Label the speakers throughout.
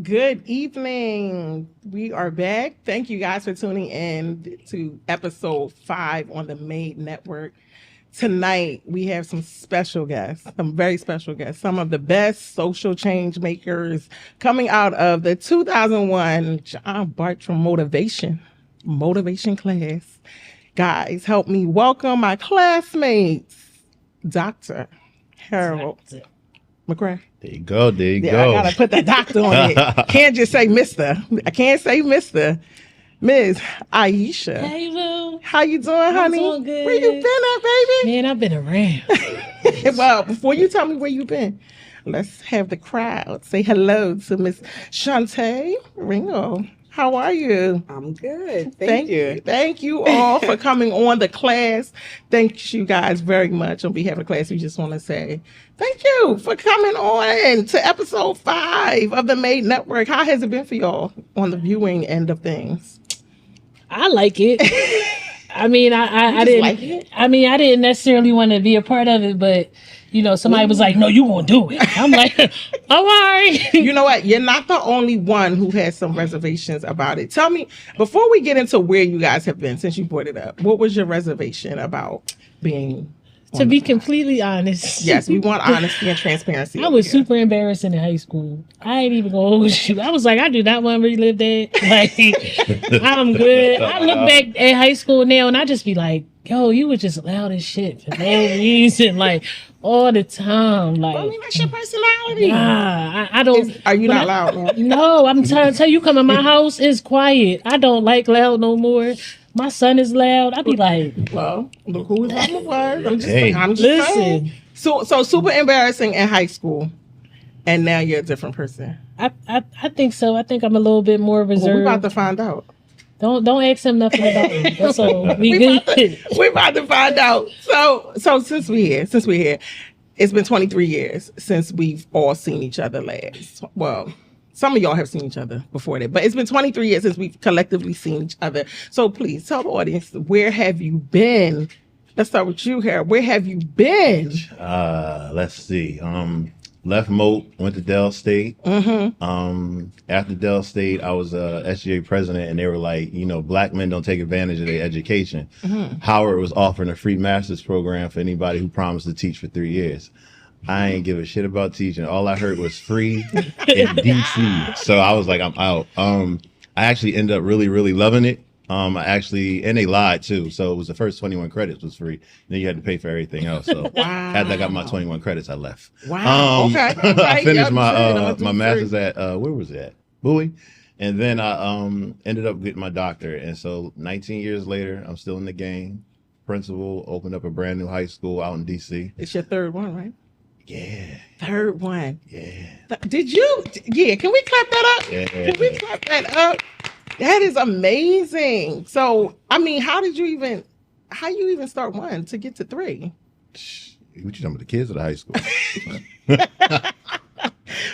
Speaker 1: Good evening. We are back. Thank you guys for tuning in to episode 5 on the Made Network. Tonight, we have some special guests, some very special guests, some of the best social change makers coming out of the 2001 John Bartram Motivation class. Guys, help me welcome my classmates, Dr. Harold McCray.
Speaker 2: There you go. There you
Speaker 1: Yeah,
Speaker 2: go.
Speaker 1: I gotta put that doctor on it. Can't just say Mister. I can't say Mister. Ms. Aisha.
Speaker 3: Hey, Lou.
Speaker 1: How you doing, honey?
Speaker 3: Doing good.
Speaker 1: Where you been at, baby?
Speaker 3: Man, I've been around.
Speaker 1: Well, before you tell me where you been, let's have the crowd say hello to Miss Shantae Ringo. How are you?
Speaker 4: I'm good. Thank you.
Speaker 1: Thank you all for coming on the class. Thank you guys very much. On behalf of the class, we just want to say thank you for coming on to episode 5 of the Made Network. How has it been for y'all on the viewing end of things?
Speaker 3: I like it. I mean, I didn't
Speaker 1: like it?
Speaker 3: I mean, I didn't necessarily want to be a part of it, but you know, somebody was like, "No, you gonna do it." I'm like, "All right."
Speaker 1: You know what? You're not the only one who has some reservations about it. Tell me, before we get into where you guys have been, since you brought it up, what was your reservation about being
Speaker 3: To be completely honest,
Speaker 1: Yes, we want honesty and transparency.
Speaker 3: I was
Speaker 1: here.
Speaker 3: super embarrassing in high school. I ain't even gonna hold you. I was like, I do not want to relive that. Like, I'm good. I look back at high school now and I just be like, yo, you were just loud as shit for no reason, like all the time. Like,
Speaker 1: I mean, that's your personality.
Speaker 3: nah, I don't.
Speaker 1: Are you
Speaker 3: when
Speaker 1: not loud now?
Speaker 3: No, I'm trying to tell you, come in my house, it's quiet. I don't like loud no more. My son is loud. I be like,
Speaker 1: Well, look who is on the word. I'm just
Speaker 2: Hey.
Speaker 1: saying. So super embarrassing in high school, and now you're a different person.
Speaker 3: I think so. I think I'm a little bit more
Speaker 1: Well,
Speaker 3: reserved.
Speaker 1: we're about to find out.
Speaker 3: Don't ask him nothing about me. That's all. We
Speaker 1: We're
Speaker 3: good.
Speaker 1: about to find out. So since we're here, it's been 23 years since we've all seen each other last. Well, some of y'all have seen each other before that, but it's been 23 years since we've collectively seen each other. So please tell the audience, where have you been? Let's start with you, Harold. Where have you been?
Speaker 2: Let's see. Left Moat, went to Dell State. After Dell State, I was SGA president, and they were like, you know, black men don't take advantage of their education. Howard was offering a free master's program for anybody who promised to teach for 3 years. I ain't give a shit about teaching. All I heard was free in DC. So I was like, I'm out. I actually ended up really, really loving it. And they lied too. So it was the first 21 credits was free. Then you had to pay for everything else. So after I got my 21 credits, I left.
Speaker 1: Wow. Okay.
Speaker 2: I finished
Speaker 1: Yep,
Speaker 2: my master's at where was it at? Bowie. And then I ended up getting my doctorate. And so 19 years later, I'm still in the game. Principal, opened up a brand new high school out in DC.
Speaker 1: It's your third one, right?
Speaker 2: Yeah.
Speaker 1: Third one.
Speaker 2: Yeah.
Speaker 1: Did you? Yeah. Can we clap that up?
Speaker 2: Yeah.
Speaker 1: Can we clap that up? That is amazing. So, I mean, how you even start one to get to 3?
Speaker 2: What you talking about, the kids or the high school?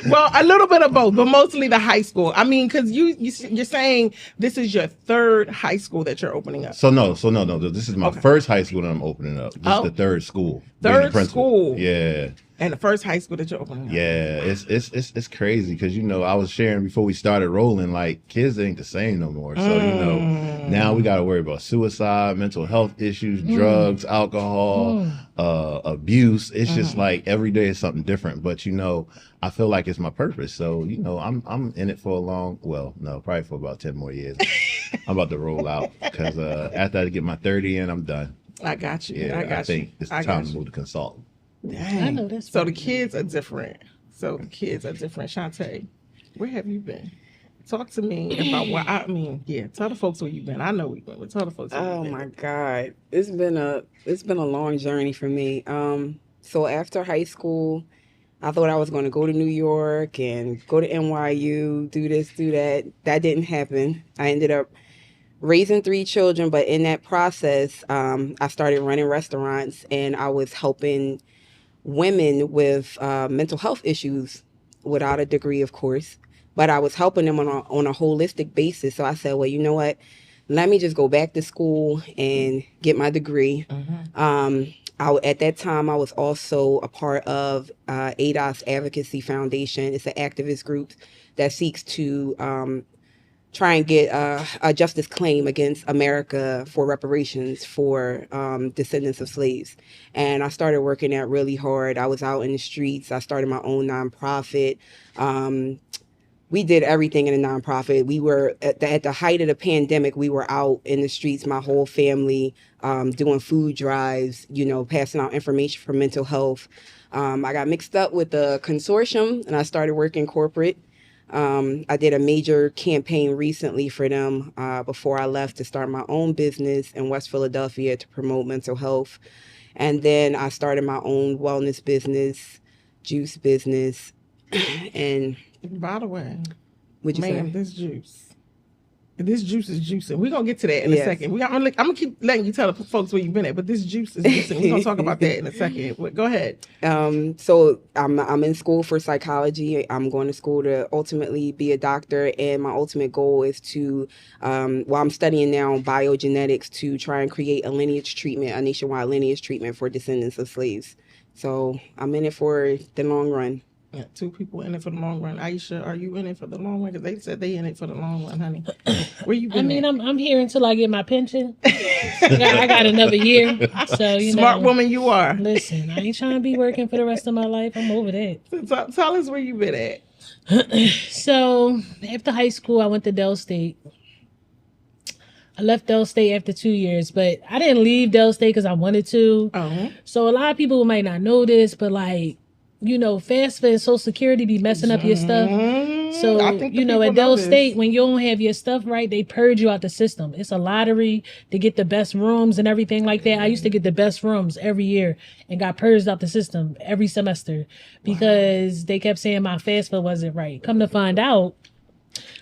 Speaker 1: Well, a little bit of both, but mostly the high school. I mean, because you're saying this is your third high school that you're opening up.
Speaker 2: So no. This is my first high school that I'm opening up. This is the third school. being the
Speaker 1: Third
Speaker 2: principal.
Speaker 1: school.
Speaker 2: Yeah.
Speaker 1: And the first high school that you're opening up.
Speaker 2: Yeah, it's crazy because, you know, I was sharing before we started rolling, like, kids ain't the same no more. So, you know, now we got to worry about suicide, mental health issues, drugs, alcohol, abuse. It's just like every day is something different. But, you know, I feel like it's my purpose. So, you know, I'm in it for probably for about 10 more years. I'm about to roll out because after I get my 30 in, I'm done.
Speaker 1: I got you.
Speaker 2: Yeah, I think it's time to move to consultant.
Speaker 1: Dang.
Speaker 3: I know that's
Speaker 1: so
Speaker 3: right.
Speaker 1: the kids are different. Shantae, where have you been? Talk to me about tell the folks where you've been. I know we've been, but tell the folks where you've been.
Speaker 4: Oh my God. It's been a long journey for me. So after high school, I thought I was going to go to New York and go to NYU, do this, do that. That didn't happen. I ended up raising 3 children, but in that process, I started running restaurants and I was helping women with mental health issues without a degree, of course, but I was helping them on a holistic basis. So I said, well, you know what? Let me just go back to school and get my degree. At that time, I was also a part of ADOS Advocacy Foundation. It's an activist group that seeks to try and get a justice claim against America for reparations for descendants of slaves. And I started working that really hard. I was out in the streets. I started my own nonprofit. We did everything in a nonprofit. We were at the height of the pandemic. We were out in the streets, my whole family, doing food drives, passing out information for mental health. I got mixed up with the consortium and I started working corporate. I did a major campaign recently for them before I left to start my own business in West Philadelphia to promote mental health. And then I started my own wellness business, juice business, and
Speaker 1: By the way,
Speaker 4: would you
Speaker 1: man,
Speaker 4: say?
Speaker 1: this juice is juicing. We're gonna get to that in a
Speaker 4: Yes.
Speaker 1: second. I'm gonna keep letting you tell the folks where you've been at, but this juice is juicing. We're gonna talk about that in a second. But go ahead.
Speaker 4: So I'm in school for psychology. I'm going to school to ultimately be a doctor, and my ultimate goal is to, I'm studying now biogenetics to try and create a nationwide lineage treatment for descendants of slaves. So I'm in it for the long run.
Speaker 1: Yeah, 2 people in it for the long run. Aisha, are you in it for the long run? Because they said they in it for the long run, honey. Where you been?
Speaker 3: I mean,
Speaker 1: at?
Speaker 3: I'm here until I get my pension. I got another year, so
Speaker 1: Smart woman you are.
Speaker 3: Listen, I ain't trying to be working for the rest of my life. I'm over that.
Speaker 1: So tell us where you been at.
Speaker 3: So after high school, I went to Dell State. I left Dell State after 2 years, but I didn't leave Dell State because I wanted to.
Speaker 1: Oh,
Speaker 3: So a lot of people might not know this, but FAFSA and Social Security be messing up your stuff. So,
Speaker 1: I think the
Speaker 3: at
Speaker 1: people
Speaker 3: Dell
Speaker 1: know this.
Speaker 3: State, when you don't have your stuff right, they purge you out the system. It's a lottery to get the best rooms and everything like that. I used to get the best rooms every year and got purged out the system every semester because they kept saying my FAFSA wasn't right. Come to find out,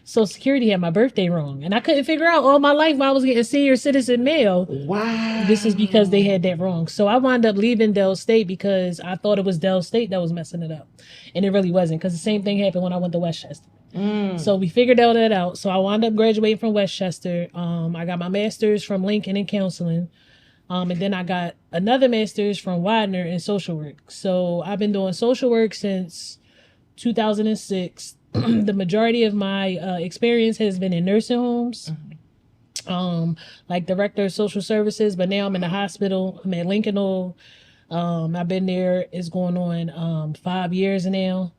Speaker 3: Social Security had my birthday wrong. And I couldn't figure out all my life why I was getting senior citizen mail.
Speaker 1: Wow.
Speaker 3: This is because they had that wrong. So I wound up leaving Dell State because I thought it was Dell State that was messing it up. And it really wasn't, because the same thing happened when I went to Westchester. So we figured all that out. So I wound up graduating from Westchester. I got my master's from Lincoln in counseling. And then I got another master's from Widener in social work. So I've been doing social work since 2006. The majority of my experience has been in nursing homes. Like director of social services, but now I'm in the hospital. I'm at Lincoln Oil. I've been there. It's going on 5 years now,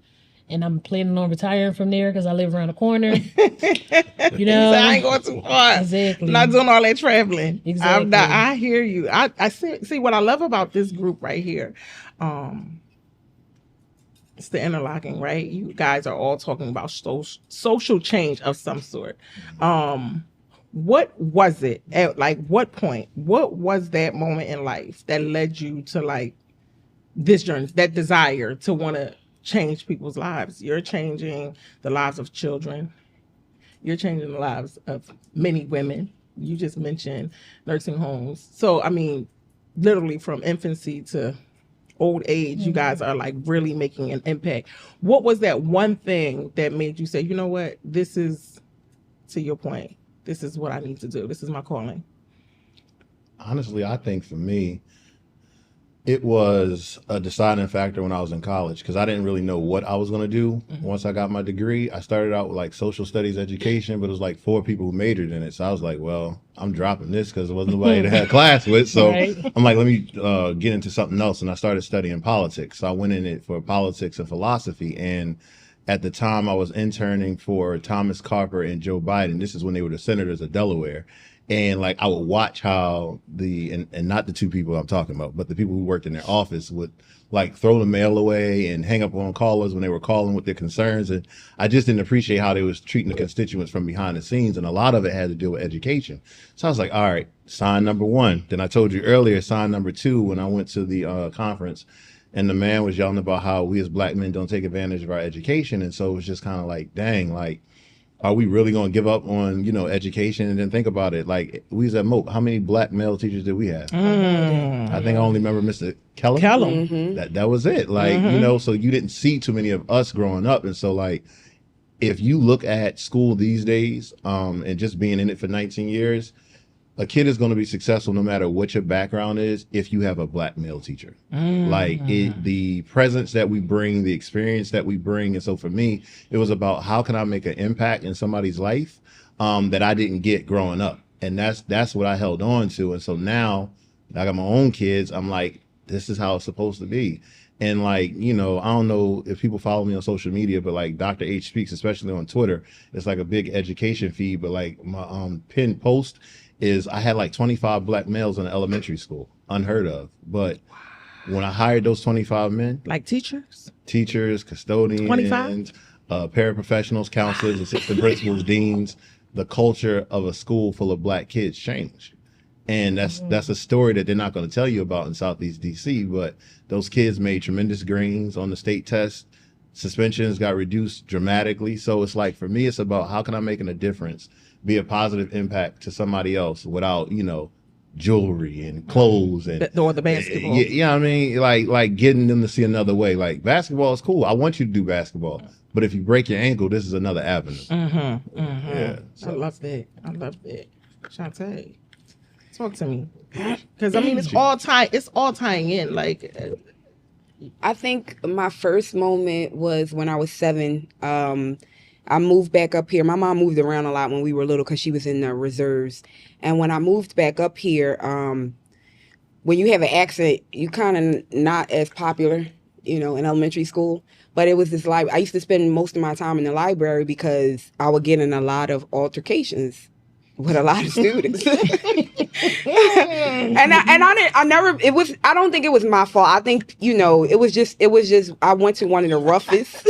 Speaker 3: and I'm planning on retiring from there because I live around the corner.
Speaker 1: You know, I ain't going too far.
Speaker 3: Exactly.
Speaker 1: I'm not doing all that traveling.
Speaker 3: Exactly.
Speaker 1: I hear you. I see what I love about this group right here. It's the interlocking, right? You guys are all talking about social change of some sort. What was it at what point? What was that moment in life that led you to this journey, that desire to want to change people's lives? You're changing the lives of children. You're changing the lives of many women. You just mentioned nursing homes. So, I mean, literally from infancy to old age, you guys are really making an impact. What was that one thing that made you say, you know what, this is, to your point, this is what I need to do. This is my calling.
Speaker 2: Honestly, I think for me, it was a deciding factor when I was in college because I didn't really know what I was going to do. Once I got my degree, I started out with social studies education, but it was 4 people who majored in it. So I was like, well, I'm dropping this because there wasn't nobody to have class with. So
Speaker 3: Right.
Speaker 2: I'm like, let me get into something else. And I started studying politics. So I went in it for politics and philosophy. And at the time I was interning for Thomas Carper and Joe Biden. This is when they were the senators of Delaware. And I would watch how and not the 2 people I'm talking about, but the people who worked in their office would throw the mail away and hang up on callers when they were calling with their concerns. And I just didn't appreciate how they was treating the constituents from behind the scenes. And a lot of it had to do with education. So I was like, all right, sign number 1. Then I told you earlier, sign number 2, when I went to the conference and the man was yelling about how we as Black men don't take advantage of our education. And so it was just kind of dang, are we really going to give up on, education? And then think about it. We was at Moat. How many Black male teachers did we have? I think I only remember Mr. Kellum. That was it. So you didn't see too many of us growing up. And so if you look at school these days, and just being in it for 19 years, a kid is going to be successful no matter what your background is if you have a black male teacher. Like the presence that we bring, the experience that we bring. And so for me, it was about how can I make an impact in somebody's life that I didn't get growing up. And that's what I held on to. And so now I got my own kids. I'm like, this is how it's supposed to be. And like, you know, I don't know if people follow me on social media, but like Dr. H Speaks, especially on Twitter, it's like a big education feed. But like my pinned post is I had like 25 black males in an elementary school, unheard of. But when I hired those 25 men,
Speaker 1: Like teachers,
Speaker 2: custodians,
Speaker 1: 25?
Speaker 2: Paraprofessionals, counselors, assistant principals, deans, the culture of a school full of black kids changed. And that's a story that they're not going to tell you about in Southeast DC. But those kids made tremendous gains on the state test. Suspensions got reduced dramatically. So it's like, for me, it's about how can I make a difference, be a positive impact to somebody else without, you know, jewelry and clothes and
Speaker 1: or the basketball.
Speaker 2: Yeah, I mean, like getting them to see another way. Like basketball is cool. I want you to do basketball, but if you break your ankle, this is another avenue. Yeah,
Speaker 1: I love that. Shantae, talk to me, because I mean it's all tying in. Like
Speaker 4: I think my first moment was when I was 7. I moved back up here. My mom moved around a lot when we were little because she was in the reserves. And when I moved back up here, when you have an accent, you kind of not as popular, you know, in elementary school. But it was this library. I used to spend most of my time in the library because I would get in a lot of altercations with a lot of students. I don't think it was my fault. I think, you know, it was just, I went to one of the roughest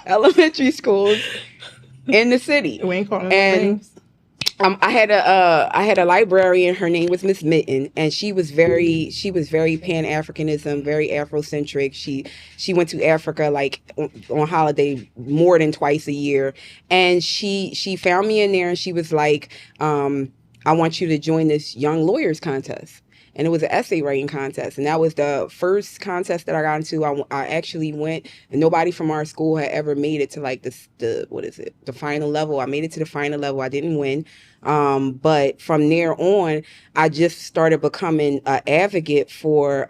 Speaker 4: elementary schools in the city.
Speaker 1: We ain't calling names.
Speaker 4: I had a librarian. Her name was Miss Mitten, and she was very Pan-Africanism, very Afrocentric. She went to Africa like on holiday more than twice a year, and she found me in there, and she was like, "I want you to join this young lawyers contest." And it was an essay writing contest. And that was the first contest that I got into. I actually went, and nobody from our school had ever made it to like the final level. I made it to the final level. I didn't win. But from there on, I just started becoming an advocate for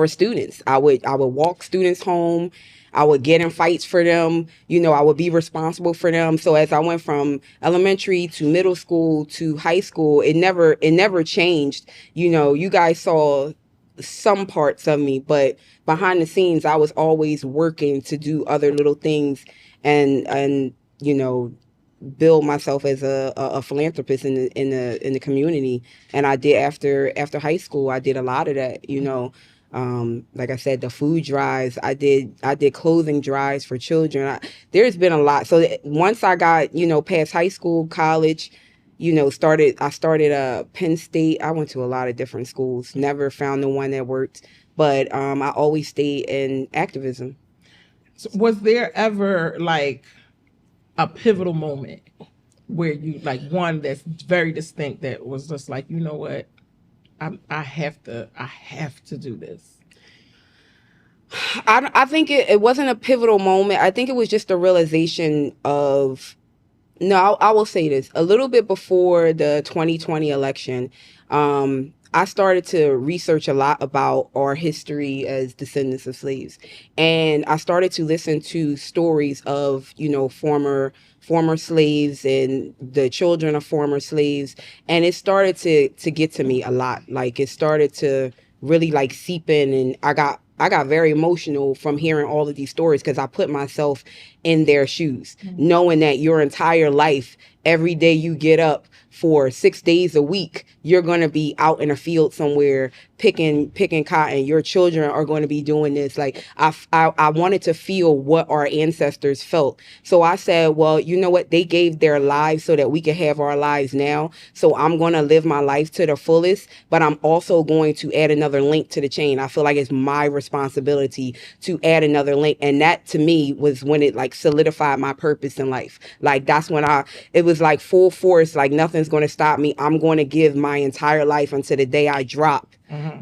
Speaker 4: students. I would walk students home. I would get in fights for them. You know, I would be responsible for them. So as I went from elementary to middle school to high school, it never changed. You know, you guys saw some parts of me, but behind the scenes, I was always working to do other little things and you know, build myself as a philanthropist in the community. And I did after high school, I did a lot of that, you know. Like I said, the food drives, I did clothing drives for children. There's been a lot. So once I got, you know, past high school, college, you know, I started Penn State. I went to a lot of different schools, never found the one that worked, but I always stayed in activism.
Speaker 1: So was there ever like a pivotal moment where you, like, one that's very distinct that was just like, you know what, I have to do this?
Speaker 4: I think it wasn't a pivotal moment. I think it was just a realization of, no, I will say this. A little bit before the 2020 election, I started to research a lot about our history as descendants of slaves. And I started to listen to stories of, you know, former slaves and the children of former slaves. And it started to get to me a lot. Like, it started to really like seep in, and I got very emotional from hearing all of these stories, because I put myself in their shoes, knowing that your entire life, every day you get up for 6 days a week, you're going to be out in a field somewhere picking cotton. Your children are going to be doing this. Like, I wanted to feel what our ancestors felt. So I said, well, you know what? They gave their lives so that we could have our lives now. So I'm going to live my life to the fullest, but I'm also going to add another link to the chain. I feel like it's my responsibility to add another link. And that to me was when it like solidified my purpose in life. Like, that's when it was like full force, like nothing's going to stop me. I'm going to give my entire life until the day I drop,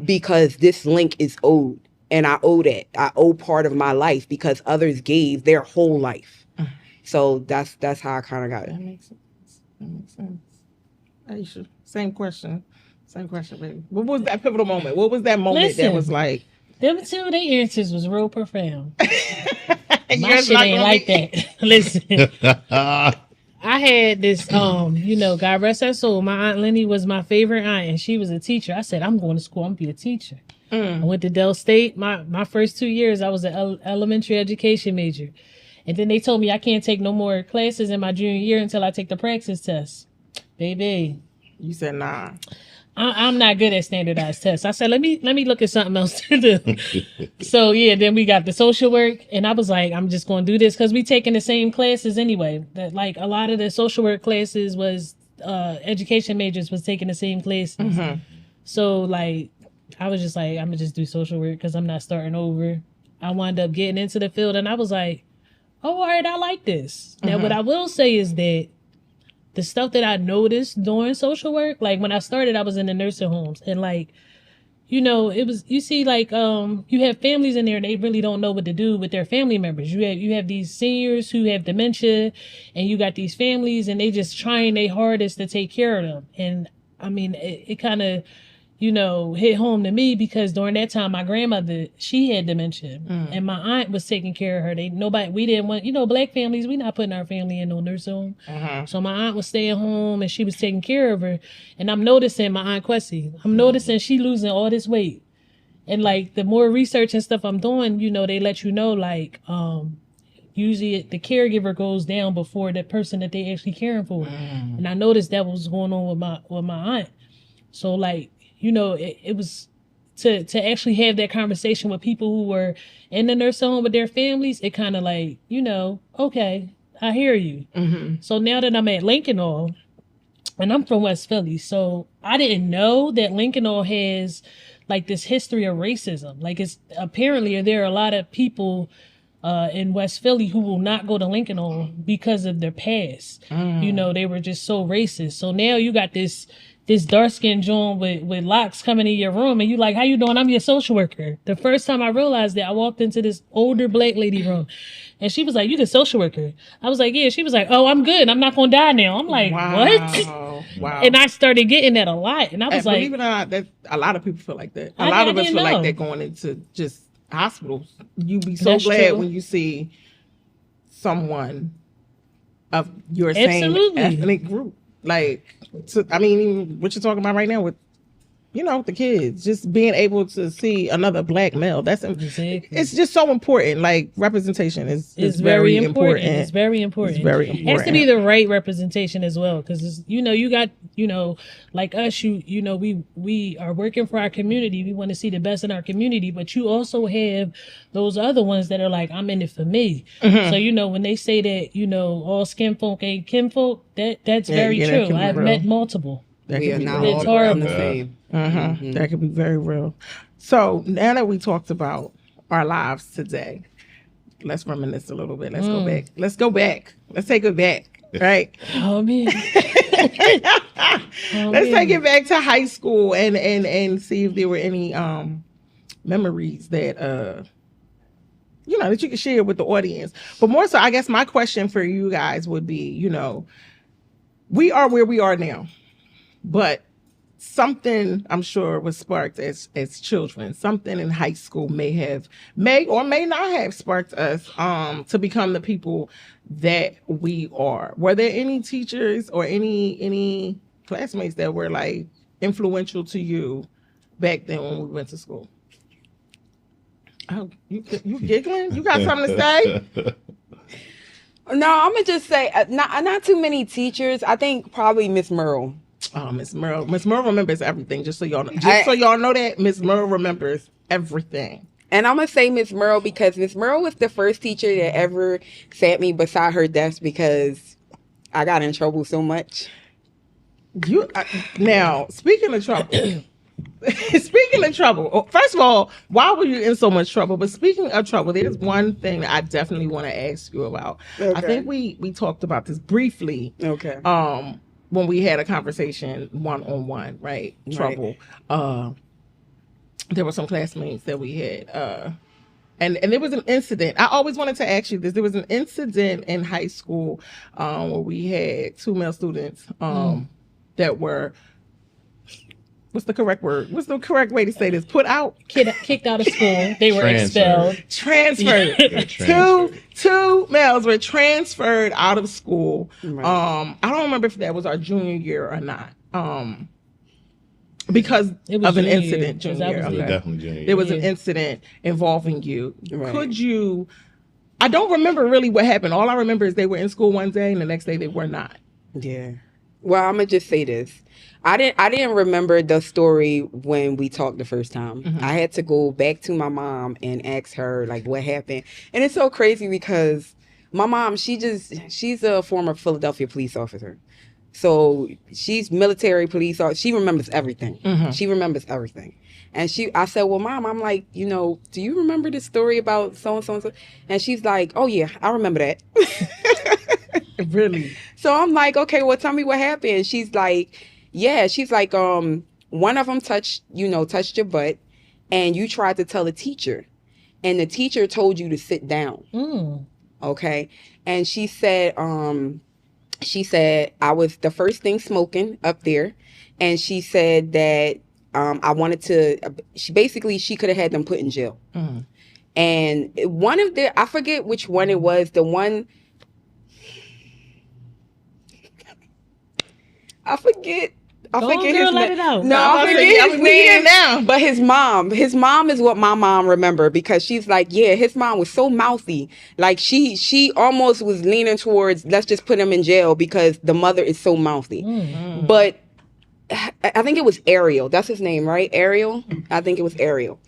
Speaker 4: because this link is owed. And I owe that. I owe part of my life because others gave their whole life. So that's how I kind of got it.
Speaker 1: That makes sense. Aisha, same question. Same question, baby. What was that pivotal moment? What was that moment that was
Speaker 3: Listen.
Speaker 1: like?
Speaker 3: Them two, their answers was real profound. My
Speaker 1: Yours
Speaker 3: shit
Speaker 1: not
Speaker 3: ain't
Speaker 1: gonna
Speaker 3: like
Speaker 1: be-
Speaker 3: that. Listen, I had this, God rest her soul. My aunt Lenny was my favorite aunt, and she was a teacher. I said, I'm going to school. I'm gonna be a teacher. I went to Dell State. My first 2 years, I was an elementary education major, and then they told me I can't take no more classes in my junior year until I take the praxis test. Baby,
Speaker 1: You said nah.
Speaker 3: I'm not good at standardized tests. I said, let me look at something else to do. So yeah, then we got the social work, and I was like, I'm just going to do this because we taking the same classes anyway. That like a lot of the social work classes was education majors was taking the same classes. So like, I was just like, I'm gonna just do social work because I'm not starting over. I wound up getting into the field, and I was like, oh, all right, I like this. Now, what I will say is that the stuff that I noticed during social work, like when I started, I was in the nursing homes, and like, it was, you see, like, you have families in there and they really don't know what to do with their family members. You have these seniors who have dementia, and you got these families and they just trying their hardest to take care of them. And I mean, it kind of, hit home to me because during that time, my grandmother, she had dementia, and my aunt was taking care of her. We didn't want, black families, we not putting our family in no nursing home. So my aunt was staying home and she was taking care of her. And I'm noticing my aunt Quessie, I'm noticing she losing all this weight. And like the more research and stuff I'm doing, they let you know, like, usually the caregiver goes down before the person that they actually caring for. And I noticed that was going on with my aunt. So like, it was to actually have that conversation with people who were in the nursing home with their families. It kind of like, okay, I hear you. So now that I'm at Lincoln Hall, and I'm from West Philly, so I didn't know that Lincoln Hall has like this history of racism. Like it's apparently there are a lot of people in West Philly who will not go to Lincoln Hall because of their past. They were just so racist. So now you got this dark skinned John with locks coming in your room, and you like, how you doing? I'm your social worker. The first time I realized that, I walked into this older black lady room, and she was like, you the social worker? I was like, yeah. She was like, oh, I'm good. I'm not gonna die now. I'm like, what?
Speaker 1: Wow.
Speaker 3: And I started getting that a lot, and I was like,
Speaker 1: believe it or not, that a lot of people feel like that. A
Speaker 3: I
Speaker 1: lot of us
Speaker 3: didn't
Speaker 1: feel like
Speaker 3: know.
Speaker 1: that going into just hospitals. You be so
Speaker 3: That's
Speaker 1: glad
Speaker 3: true.
Speaker 1: when you see someone of your
Speaker 3: Absolutely.
Speaker 1: same ethnic group. Like, even what you're talking about right now with, the kids, just being able to see another black male.
Speaker 3: Exactly.
Speaker 1: It's just so important. Like representation is
Speaker 3: very important. It's very important.
Speaker 1: It's very important.
Speaker 3: It has to be the right representation as well, because you got like us, we are working for our community. We want to see the best in our community, but you also have those other ones that are like, I'm in it for me. So when they say that all skin folk ain't kinfolk, that's very
Speaker 1: that
Speaker 3: true.
Speaker 1: can be
Speaker 3: I've
Speaker 1: real.
Speaker 3: met multiple.
Speaker 1: That
Speaker 4: We
Speaker 1: could
Speaker 4: are
Speaker 1: be
Speaker 4: not
Speaker 1: real.
Speaker 3: It's
Speaker 4: all around the
Speaker 3: horrible.
Speaker 4: same.
Speaker 1: That could be very real. So now that we talked about our lives today, let's reminisce a little bit. Let's go back. Let's go back. Let's take it back. Right?
Speaker 3: Oh man.
Speaker 1: Let's take it back to high school and see if there were any memories that that you could share with the audience. But more so, I guess my question for you guys would be, we are where we are now, but something I'm sure was sparked as children. Something in high school may or may not have sparked us to become the people that we are. Were there any teachers or any classmates that were like influential to you back then when we went to school? Oh, you giggling? You got something to say?
Speaker 4: No, I'm gonna just say not too many teachers. I think probably Miss Merle.
Speaker 1: Oh, Miss Merle. Miss Merle remembers everything. Just so y'all know. So y'all know that Miss Merle remembers everything.
Speaker 4: And I'm gonna say Miss Merle because Miss Merle was the first teacher that ever sat me beside her desk because I got in trouble so much.
Speaker 1: Now, speaking of trouble. Speaking of trouble, first of all, why were you in so much trouble? But speaking of trouble, there's one thing that I definitely want to ask you about.
Speaker 4: Okay.
Speaker 1: I think we talked about this briefly.
Speaker 4: Okay.
Speaker 1: When we had a conversation one-on-one, right? Trouble. There were some classmates that we had, and there was an incident. I always wanted to ask you this. There was an incident in high school where we had two male students that were, what's the correct word? What's the correct way to say this? Put out?
Speaker 3: Kicked out of school. They were expelled.
Speaker 1: Transferred.
Speaker 2: Yeah, transferred.
Speaker 1: Two males were transferred out of school.
Speaker 4: Right.
Speaker 1: I don't remember if that was our junior year or not. Because
Speaker 3: It was
Speaker 1: of an
Speaker 3: junior year,
Speaker 1: incident
Speaker 3: 'cause
Speaker 1: junior
Speaker 3: I
Speaker 1: year.
Speaker 3: was
Speaker 2: It was
Speaker 1: Okay.
Speaker 2: definitely junior year.
Speaker 1: There was an
Speaker 3: Yeah.
Speaker 1: incident involving you.
Speaker 4: Right.
Speaker 1: Could you? I don't remember really what happened. All I remember is they were in school one day and the next day they were not.
Speaker 4: Yeah. Well, I'm gonna just say this. I didn't remember the story when we talked the first time. I had to go back to my mom and ask her like what happened. And it's so crazy because my mom, she's a former Philadelphia police officer. So she's military police. She remembers everything. She remembers everything. And I said, well, Mom, I'm like, do you remember this story about so and so and so? And she's like, oh yeah, I remember that.
Speaker 1: Really?
Speaker 4: So I'm like, okay, well, tell me what happened. She's like, yeah. She's like, one of them touched your butt, and you tried to tell the teacher, and the teacher told you to sit down. Okay, and she said I was the first thing smoking up there, and she said that I wanted to. She could have had them put in jail. And one of I forget which one it was. The one. I forget
Speaker 3: Girl,
Speaker 4: his name.
Speaker 3: let it out.
Speaker 4: No, I forget his
Speaker 1: we here
Speaker 4: name.
Speaker 1: now.
Speaker 4: But his mom is what my mom remember, because she's like, yeah, his mom was so mouthy. Like she almost was leaning towards, let's just put him in jail because the mother is so mouthy. But I think it was Ariel. That's his name, right? Ariel? I think it was Ariel.